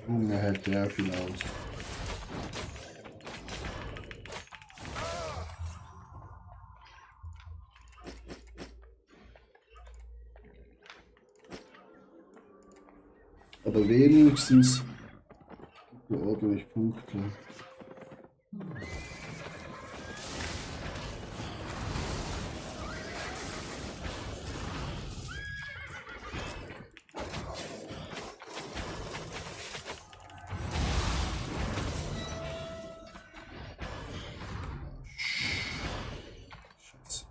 Junge, hält der viel aus. Aber wenigstens gibt er ordentlich Punkte. Scheiße.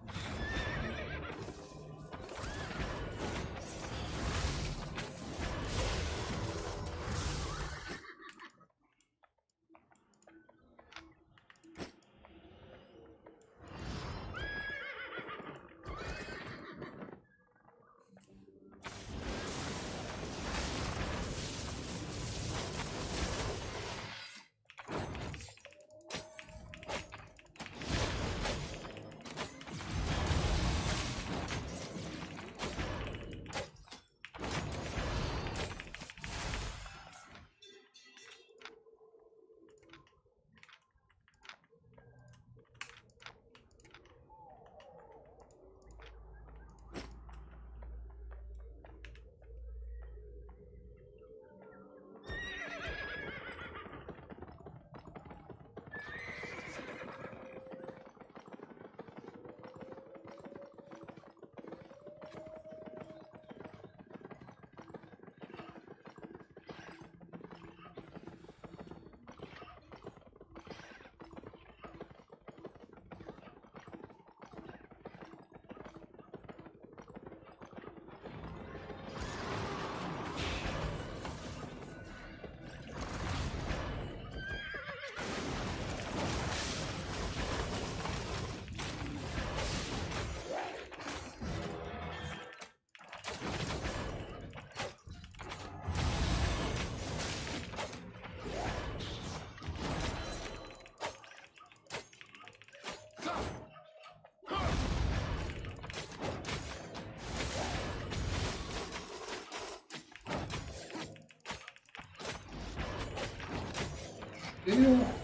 Ja.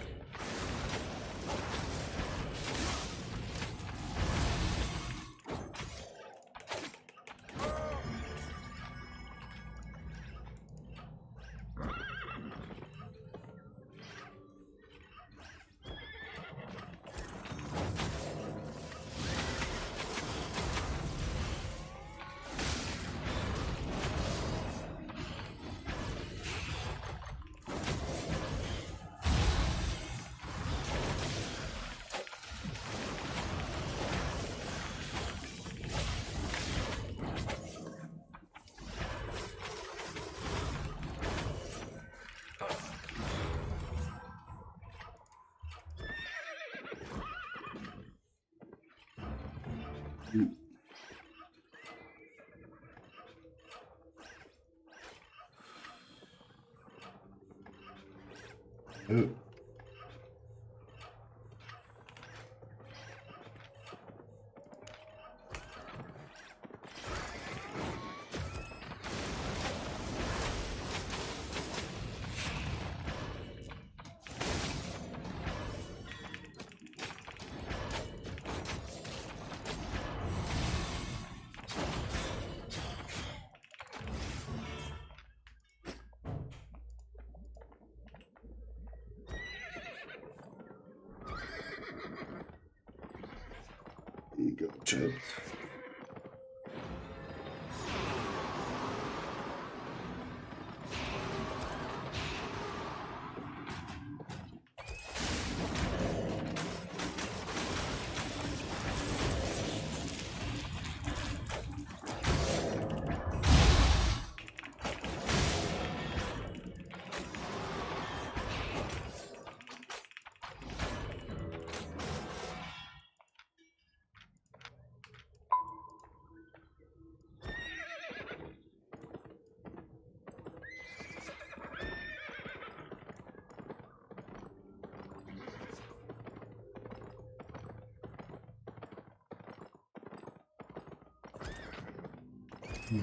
Egal, Chat.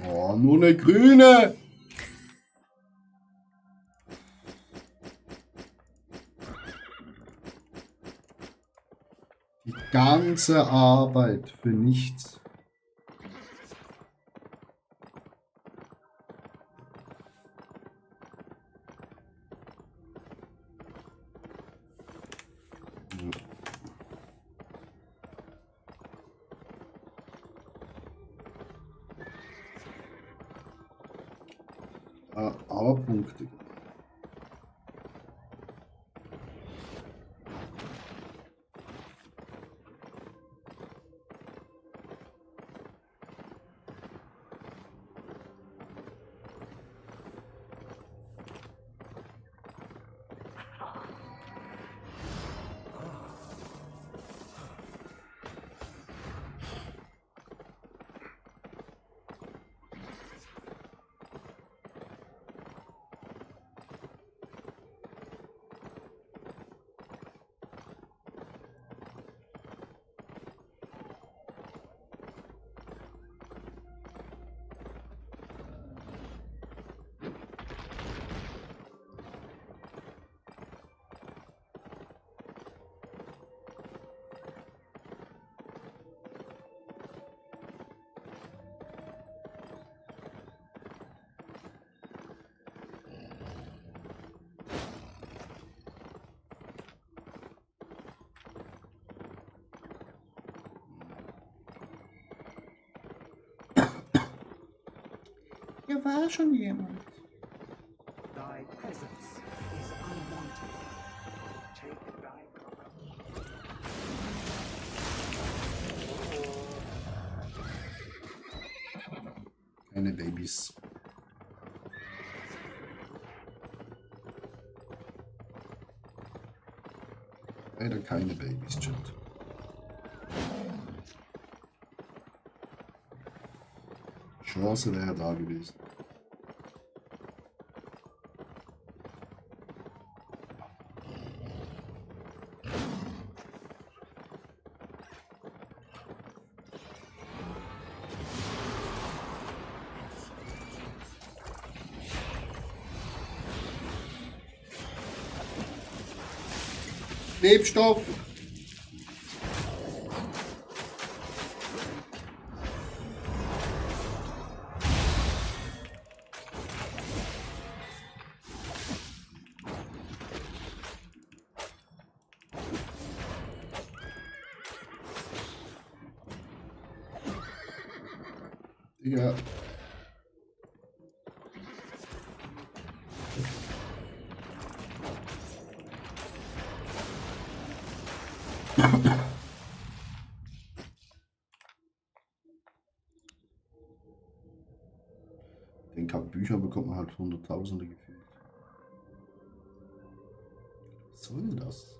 Oh, nur eine grüne. Die ganze Arbeit für nichts. Aber Punkte. Hier war schon jemand. Thy presence is unwanted. Take thy Keine Babys. Leider keine Babys, Chat. Chance wäre da gewesen. Lebstoff! Digga. Den Bücher bekommt man halt Hunderttausende gefühlt. Was soll denn das?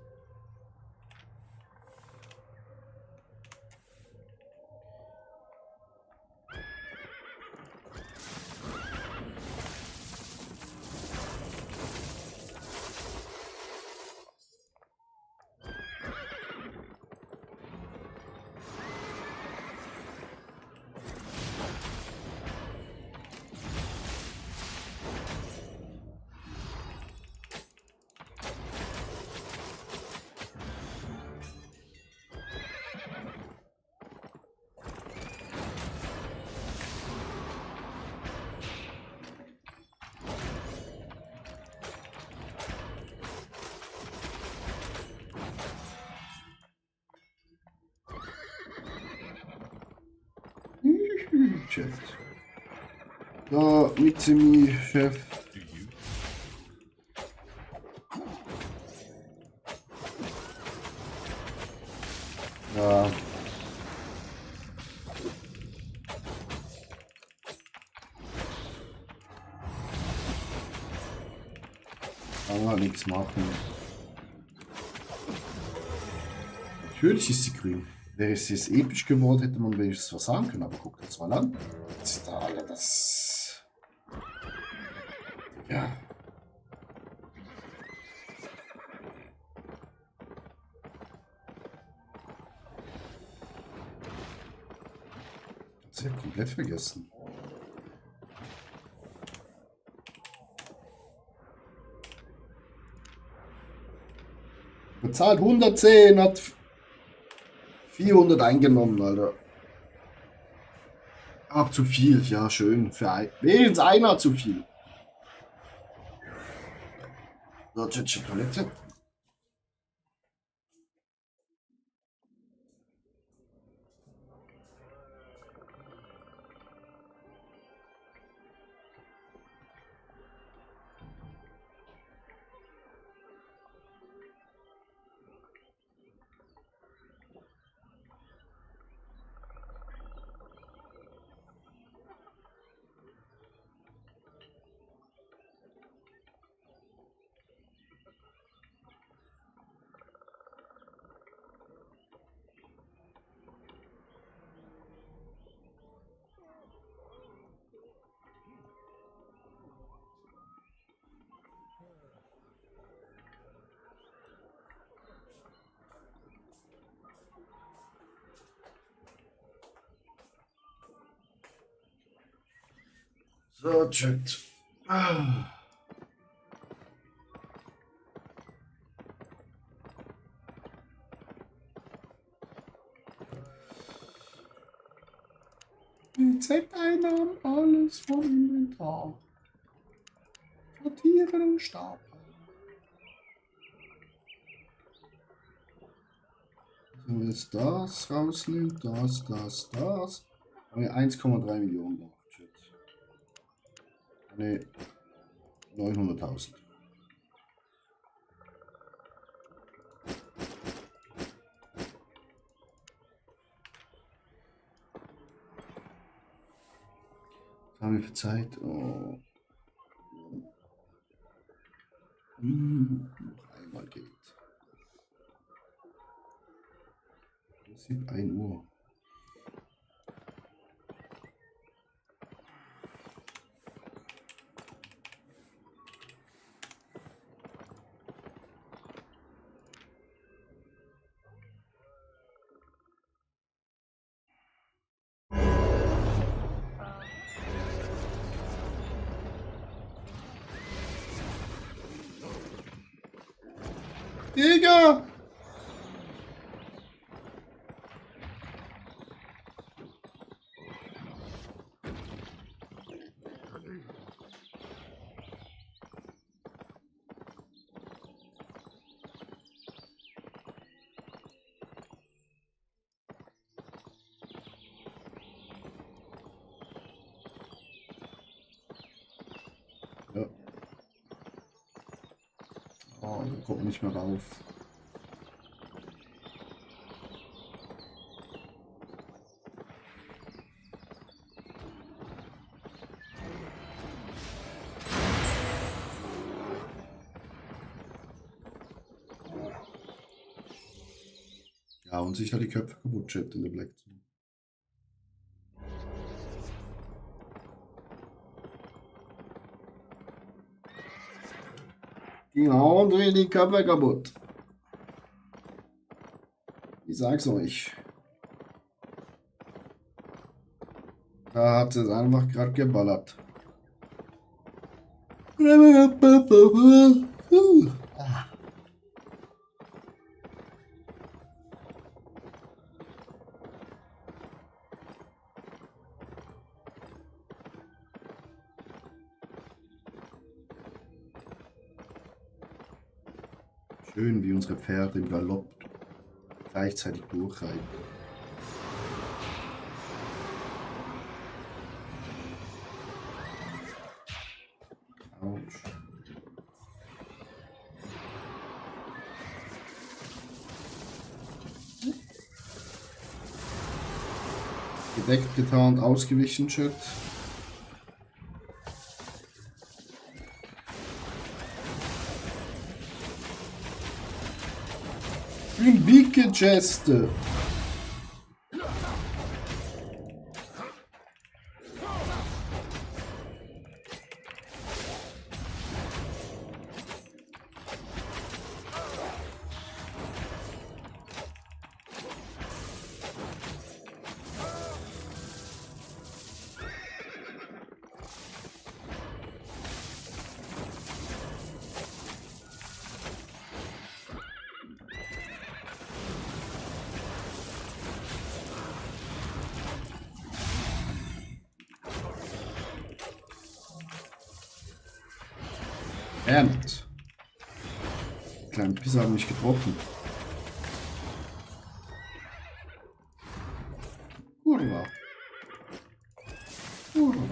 Chat. Da, Mitsumi, Chef. Ja. Kann man nichts machen. Natürlich ist sie grün. Wäre es jetzt episch geworden, hätte man wenigstens was sagen können. Aber guckt das mal an. Das ist da, Alter, das... Ja. Das ist ja komplett vergessen. Bezahlt 110, hat 400 eingenommen, Alter. Ach, zu viel, ja, schön. Wenigstens einer zu viel. So, Toilette. So, Chat. Z-Einnahmen, alles vom Inventar. Sortieren und stapeln. Wenn wir jetzt das rausnehmen, das. Haben wir 1,3 Millionen gemacht. Ne, 900.000. Was haben wir für Zeit? Oh. Noch einmal geht. Es ist 1 Uhr. Digga! Ja. Oh, da kommt man nicht mehr rauf. Ja, und sicher die Köpfe kaputt, Chat in der Black Zone. Genau, und die Köpfe kaputt. Ich sag's euch. Da hat es einfach gerade geballert. Schön, wie unsere Pferde im Galopp gleichzeitig durchreiten. Gedeckt, getarnt, ausgewichen, Chat. Une bicke Geste. Ernst. Kleinen Pisser hat mich getroffen. Kurwa. Kurwa.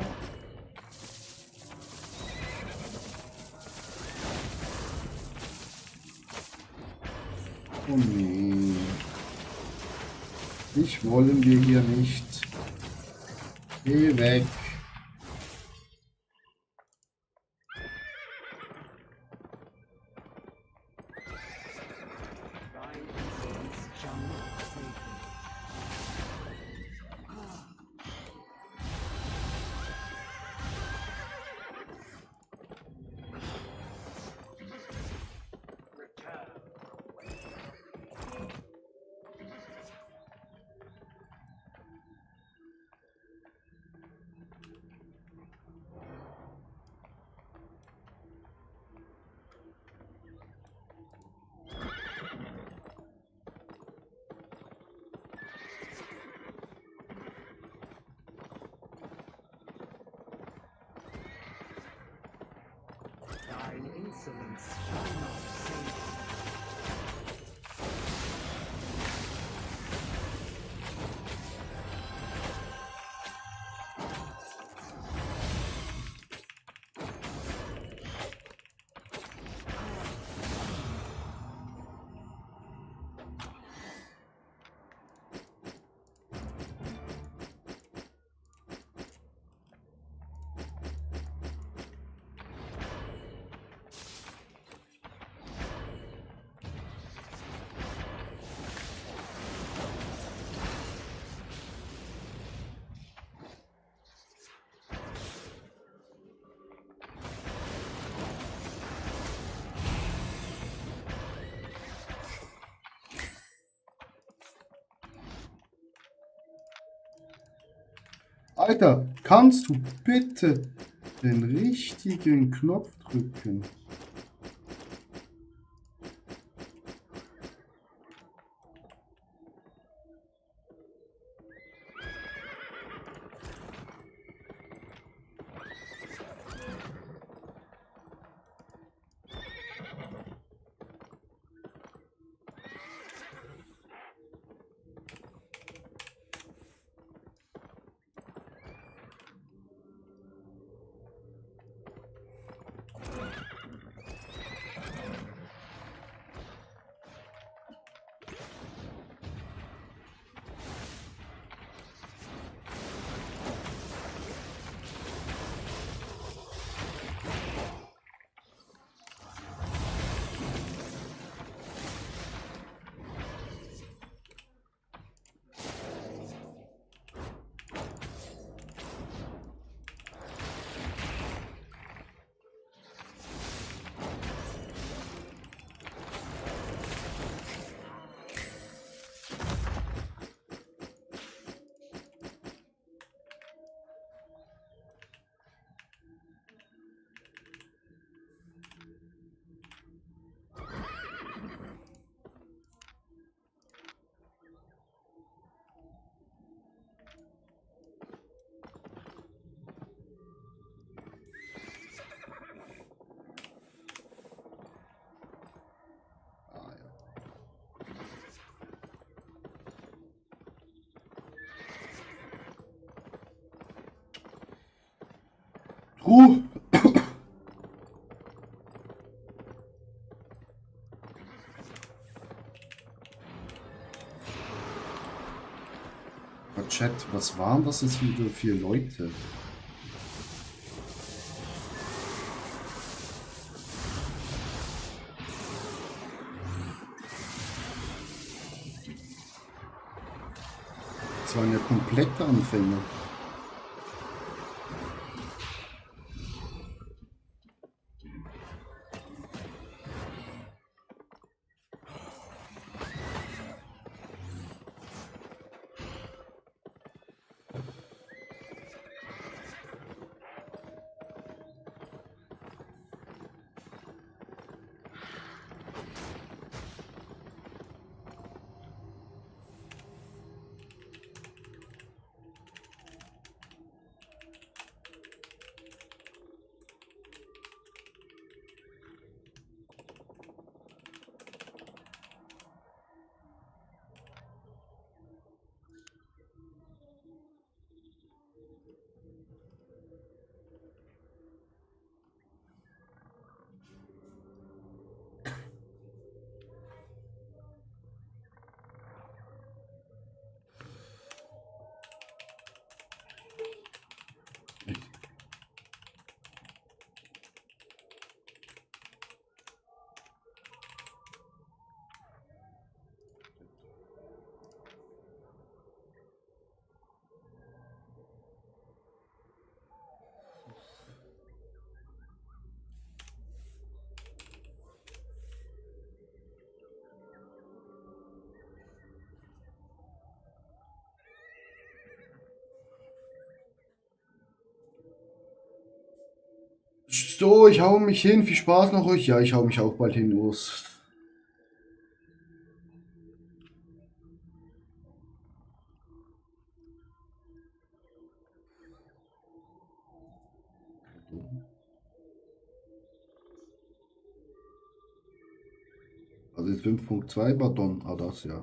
Oh nee. Dich wollen wir hier nicht. Geh weg. Thine insolence shall not save thee. Return. Thine insolence shall not save thee. Alter, kannst du bitte den richtigen Knopf drücken? Ah, ja. Ruhe! Chat, was waren das jetzt wieder für Leute? Das waren ja komplette Anfänger. So, ich hau mich hin. Viel Spaß noch euch. Ja, ich hau mich auch bald hin, los. Also jetzt 5.2 Baton. Ah, das ja.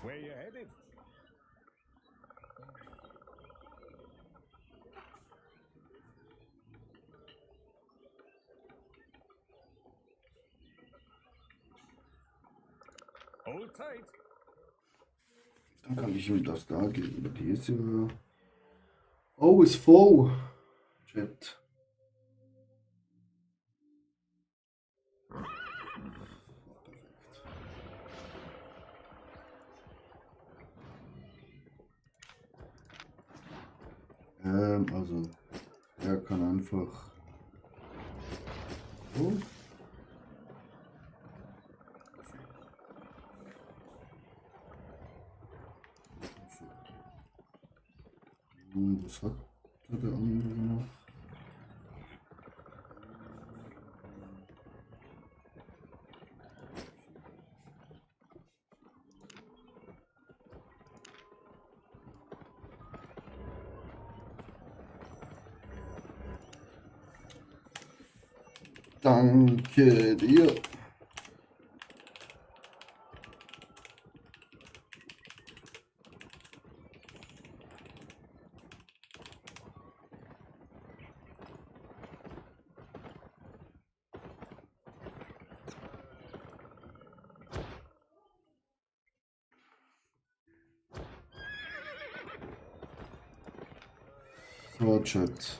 Where you headed? Hold tight. Dann kann ich ihm das da geben. Die ist ja. Oh, ist voll. Chat. Also, er kann einfach. So. Was hat der andere noch? Danke dir. So, Chat.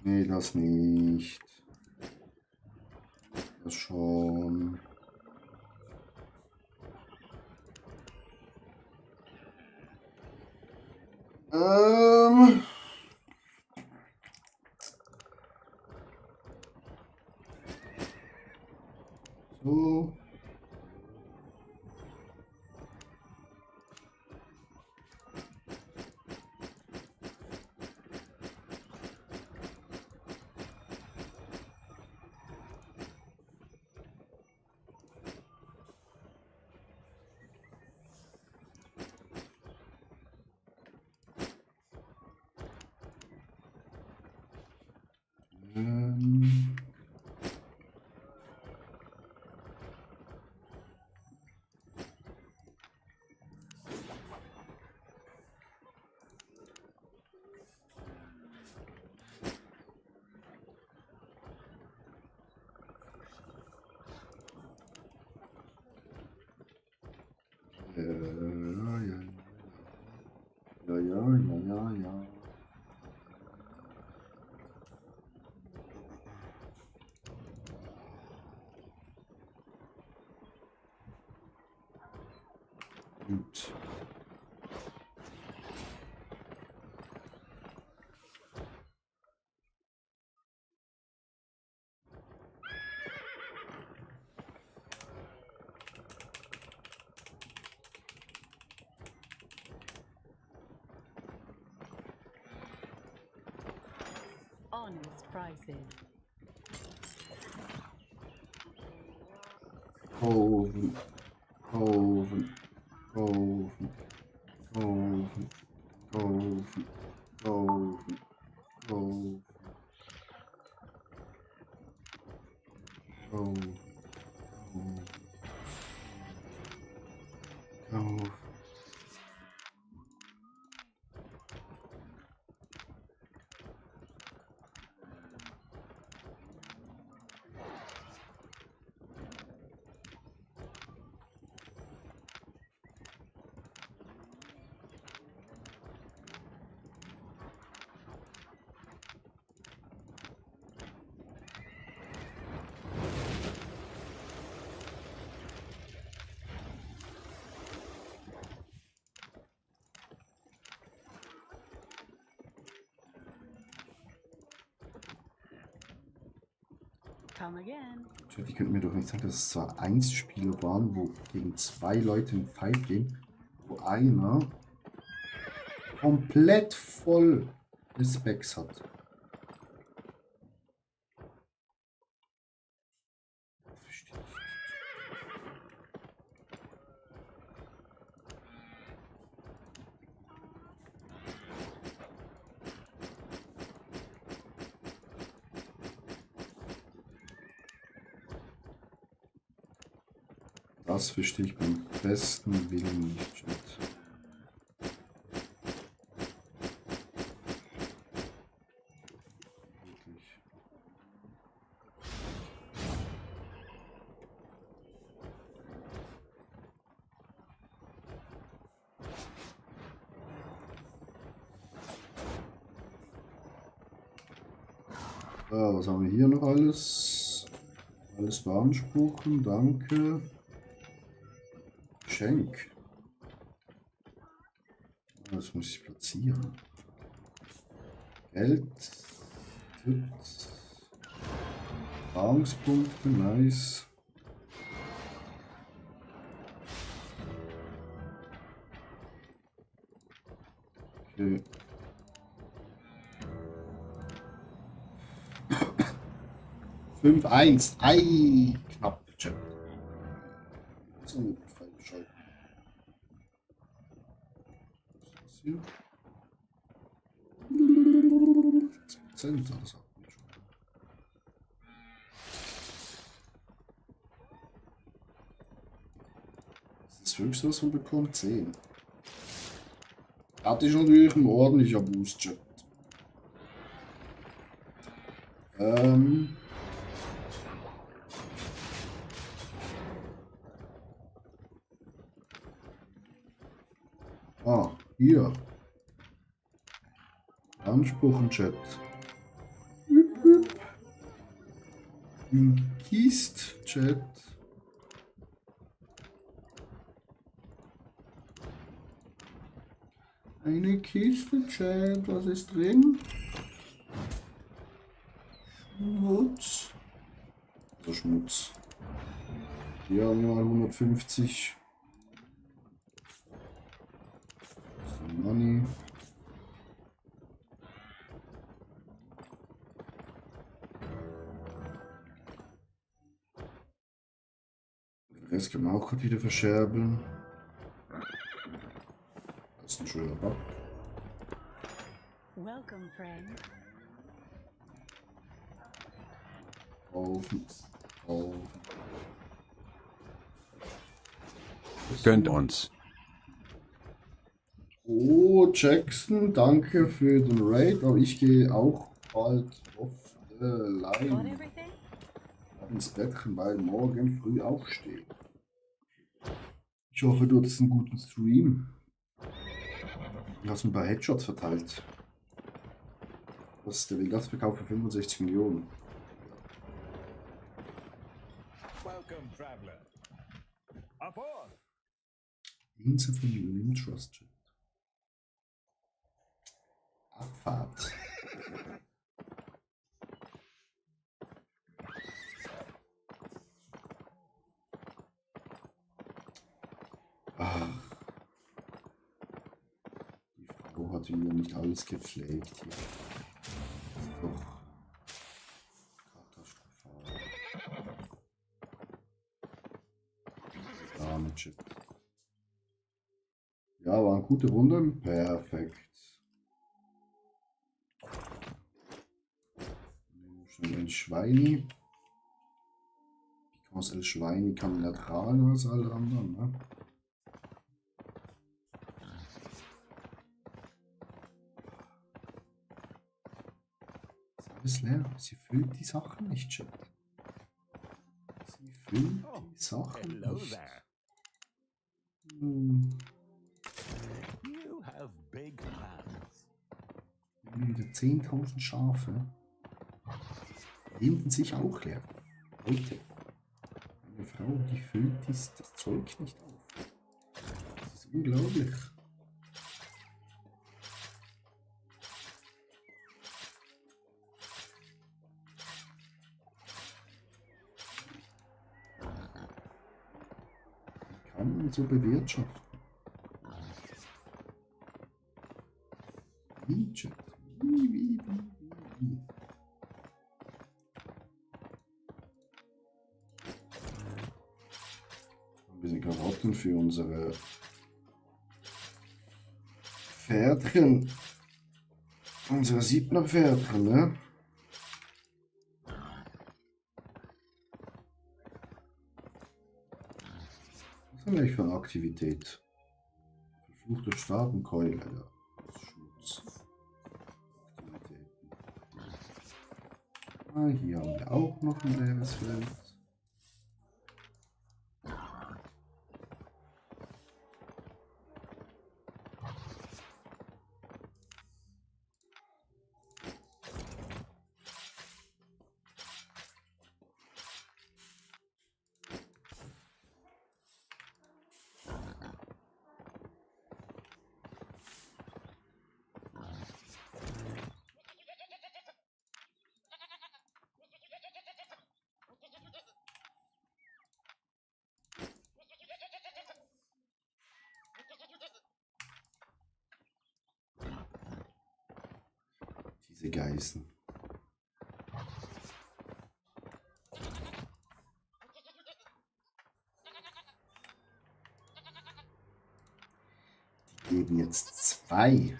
Nee, das nicht. Das schon. So. Gut. Honest prices. Kaufen, kaufen, kaufen, kaufen, kaufen, kaufen, kaufen, kaufen, kaufen. Come again. Tja, die könnten mir doch nicht sagen, dass es zwar 1 Spieler waren, wo gegen 2 Leute in Fight gehen, wo einer komplett voll des Specs hat. Verstehe ich nicht. Das verstehe ich beim besten Willen nicht, Chat. Wirklich. So, was haben wir hier noch alles? Alles beanspruchen, danke. Geschenk. Das muss ich platzieren. Geld. Tipps. Erfahrungspunkte, nice. Okay. Fünf, eins. Ei, knapp. Chat. So mit freigeschalten. Was ist das hier? 6%, das hat man schon. Das ist das Höchste, was man bekommt, 10. Das ist natürlich ein ordentlicher Boost-Chat. Ah, hier. Anspruch im Chat. Gießt Chat. Eine Kiste, Chat. Was ist drin? Schmutz. Also Schmutz. Hier haben wir mal 150. Money. Den Rest können wir auch gerade wieder verscherbeln. Das ist ein schöner Bug. Welcome, friend. Kaufen. Kaufen. Gönnt uns. Oh, Jackson, danke für den Raid. Aber ich gehe auch bald Got offline everything? ins Bettchen, weil morgen früh aufstehe. Ich hoffe, du hattest einen guten Stream. Du hast ein paar Headshots verteilt. Was ist der Vegas-Verkauf für 65 Millionen? Welcome, traveler. Aboard. Insel von Lim Trust Jet. Abfahrt. Ach. Die Frau hat wieder nicht alles gepflegt hier. Das ist doch katastrophal. Damage. Ja, war eine gute Runde. Perfekt. Schnell ein Schweini. Because El Schweini kann neutral als alle anderen, ne? Ist alles leer. Sie füllt die Sachen nicht, Chat. Sie füllt die Sachen Hello nicht. there. Hm. You have big plans. Wieder 10.000 Schafe. Hinten sich auch leer. Leute, eine Frau, die füllt das Zeug nicht auf. Das ist unglaublich. Wie kann man so bewirtschaften? Wie, Chat? Wie? Ein bisschen Karotten für unsere Pferdchen. Unsere 7er Pferdchen, ne? Was ist denn eigentlich für eine Aktivität? Verfluchte Staatenkeule, ja. Das ist Schmutz. Aktivitäten. Ah, hier haben wir auch noch ein leeres Feld. Diese Geißen. Die geben jetzt 2.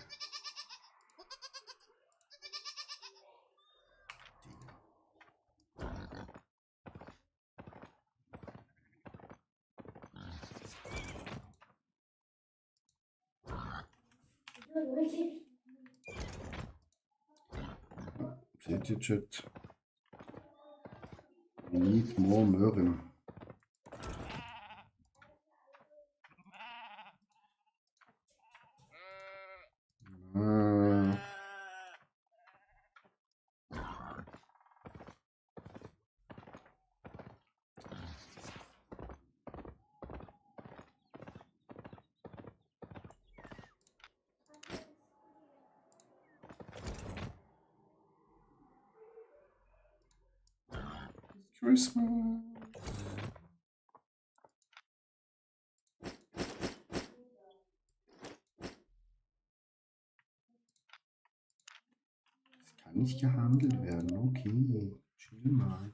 Seht ihr, Chat? We need more Möhren. Christmas. Das kann nicht gehandelt werden. Okay, chill mal.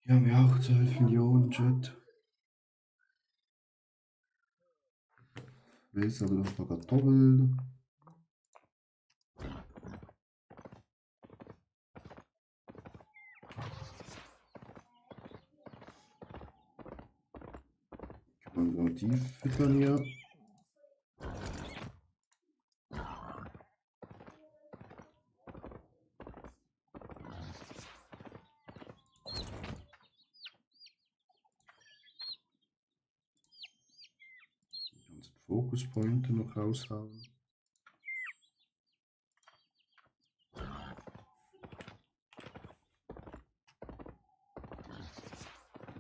Wir haben ja auch 12 Millionen, Chat. Wer ist aber noch ein paar Kartoffeln? Kann man die füttern hier? Fokuspointe noch raushauen.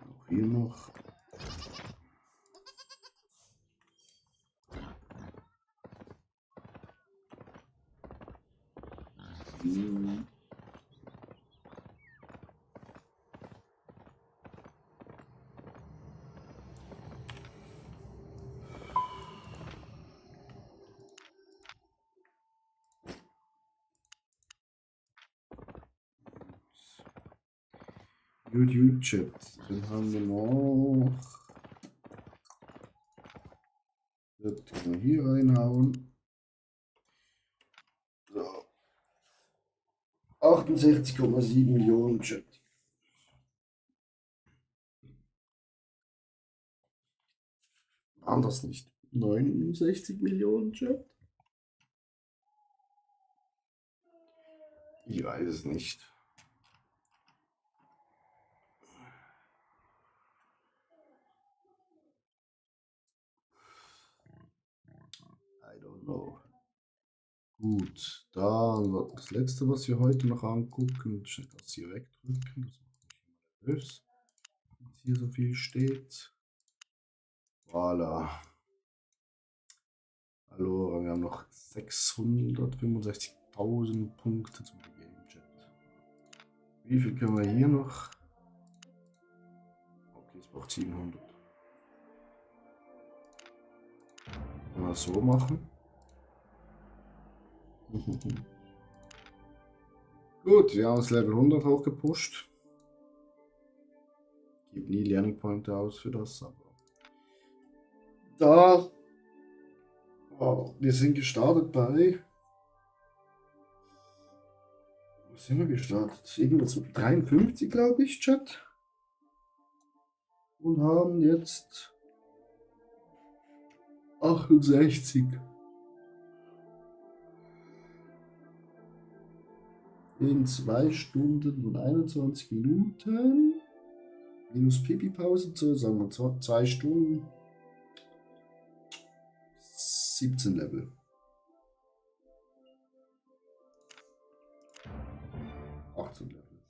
Auch hier noch. Hm. YouTube-Chat. Den haben wir noch. Das können wir hier reinhauen. So. 68,7 Millionen Chat. Anders nicht. 69 Millionen Chat? Ich weiß es nicht. I don't know. Gut, dann das letzte, was wir heute noch angucken, schnell das hier wegdrücken, das macht mich nervös, wenn hier so viel steht. Voilà. Hallo, wir haben noch 665.000 Punkte zum Game Chat. Wie viel können wir hier noch? Okay, es braucht 700. Können wir das so machen? Gut, wir haben das Level 100 hochgepusht. Gibt nie Learning Pointer aus für das, aber da wir sind gestartet bei. Wo sind wir gestartet? Irgendwas mit 53, glaube ich, Chat. Und haben jetzt 68. In 2 Stunden und 21 Minuten. Minus Pipi-Pause, so sagen wir 2 Stunden. 17 Level. 18 Level.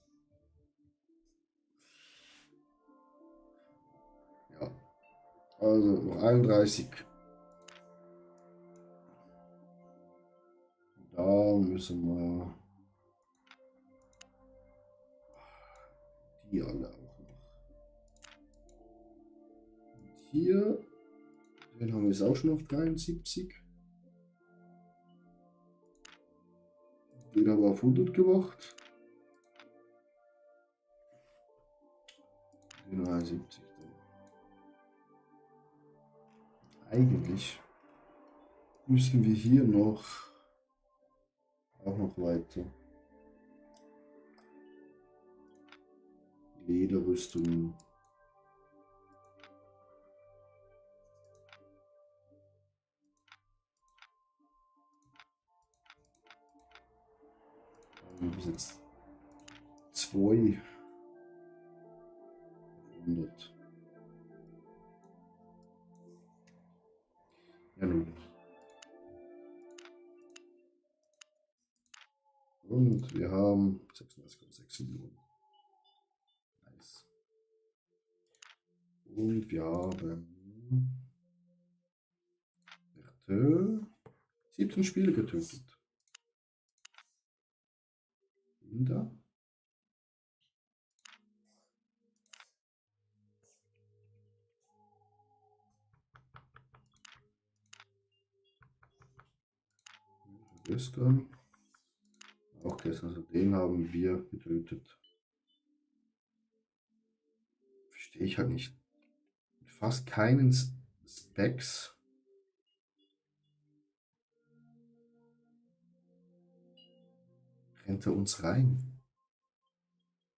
Ja. Also noch 31. Da müssen wir die alle auch noch. Und hier, den haben wir jetzt auch schon auf 73. Den haben wir auf 100 gemacht. Den 73. Eigentlich müssen wir hier noch auch noch weiter. Lederrüstungen. Bis jetzt 200. Ja, nun. Und wir haben 36,6 Millionen. Nice. Und wir haben 17 Spiele getötet. Da. Gestern. Auch gestern, also den haben wir getötet. Verstehe ich halt nicht. Mit fast keinen Specs. Rennt er uns rein.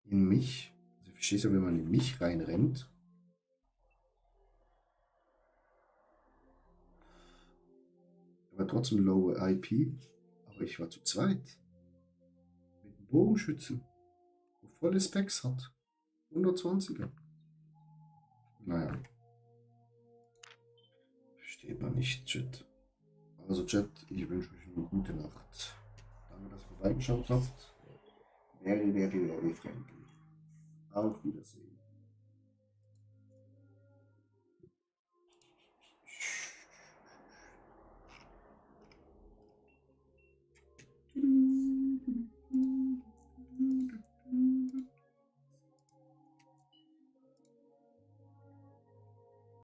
In mich. Also verstehst du, wenn man in mich reinrennt. Aber trotzdem low IP. Aber ich war zu zweit. Mit einem Bogenschützen. Der volle Specs hat. 120er. Naja. Versteht man nicht, Chat. Also Chat, ich wünsche euch eine gute Nacht. Danke, dass ihr vorbeigeschaut habt. Very, very, very friendly. Auf Wiedersehen.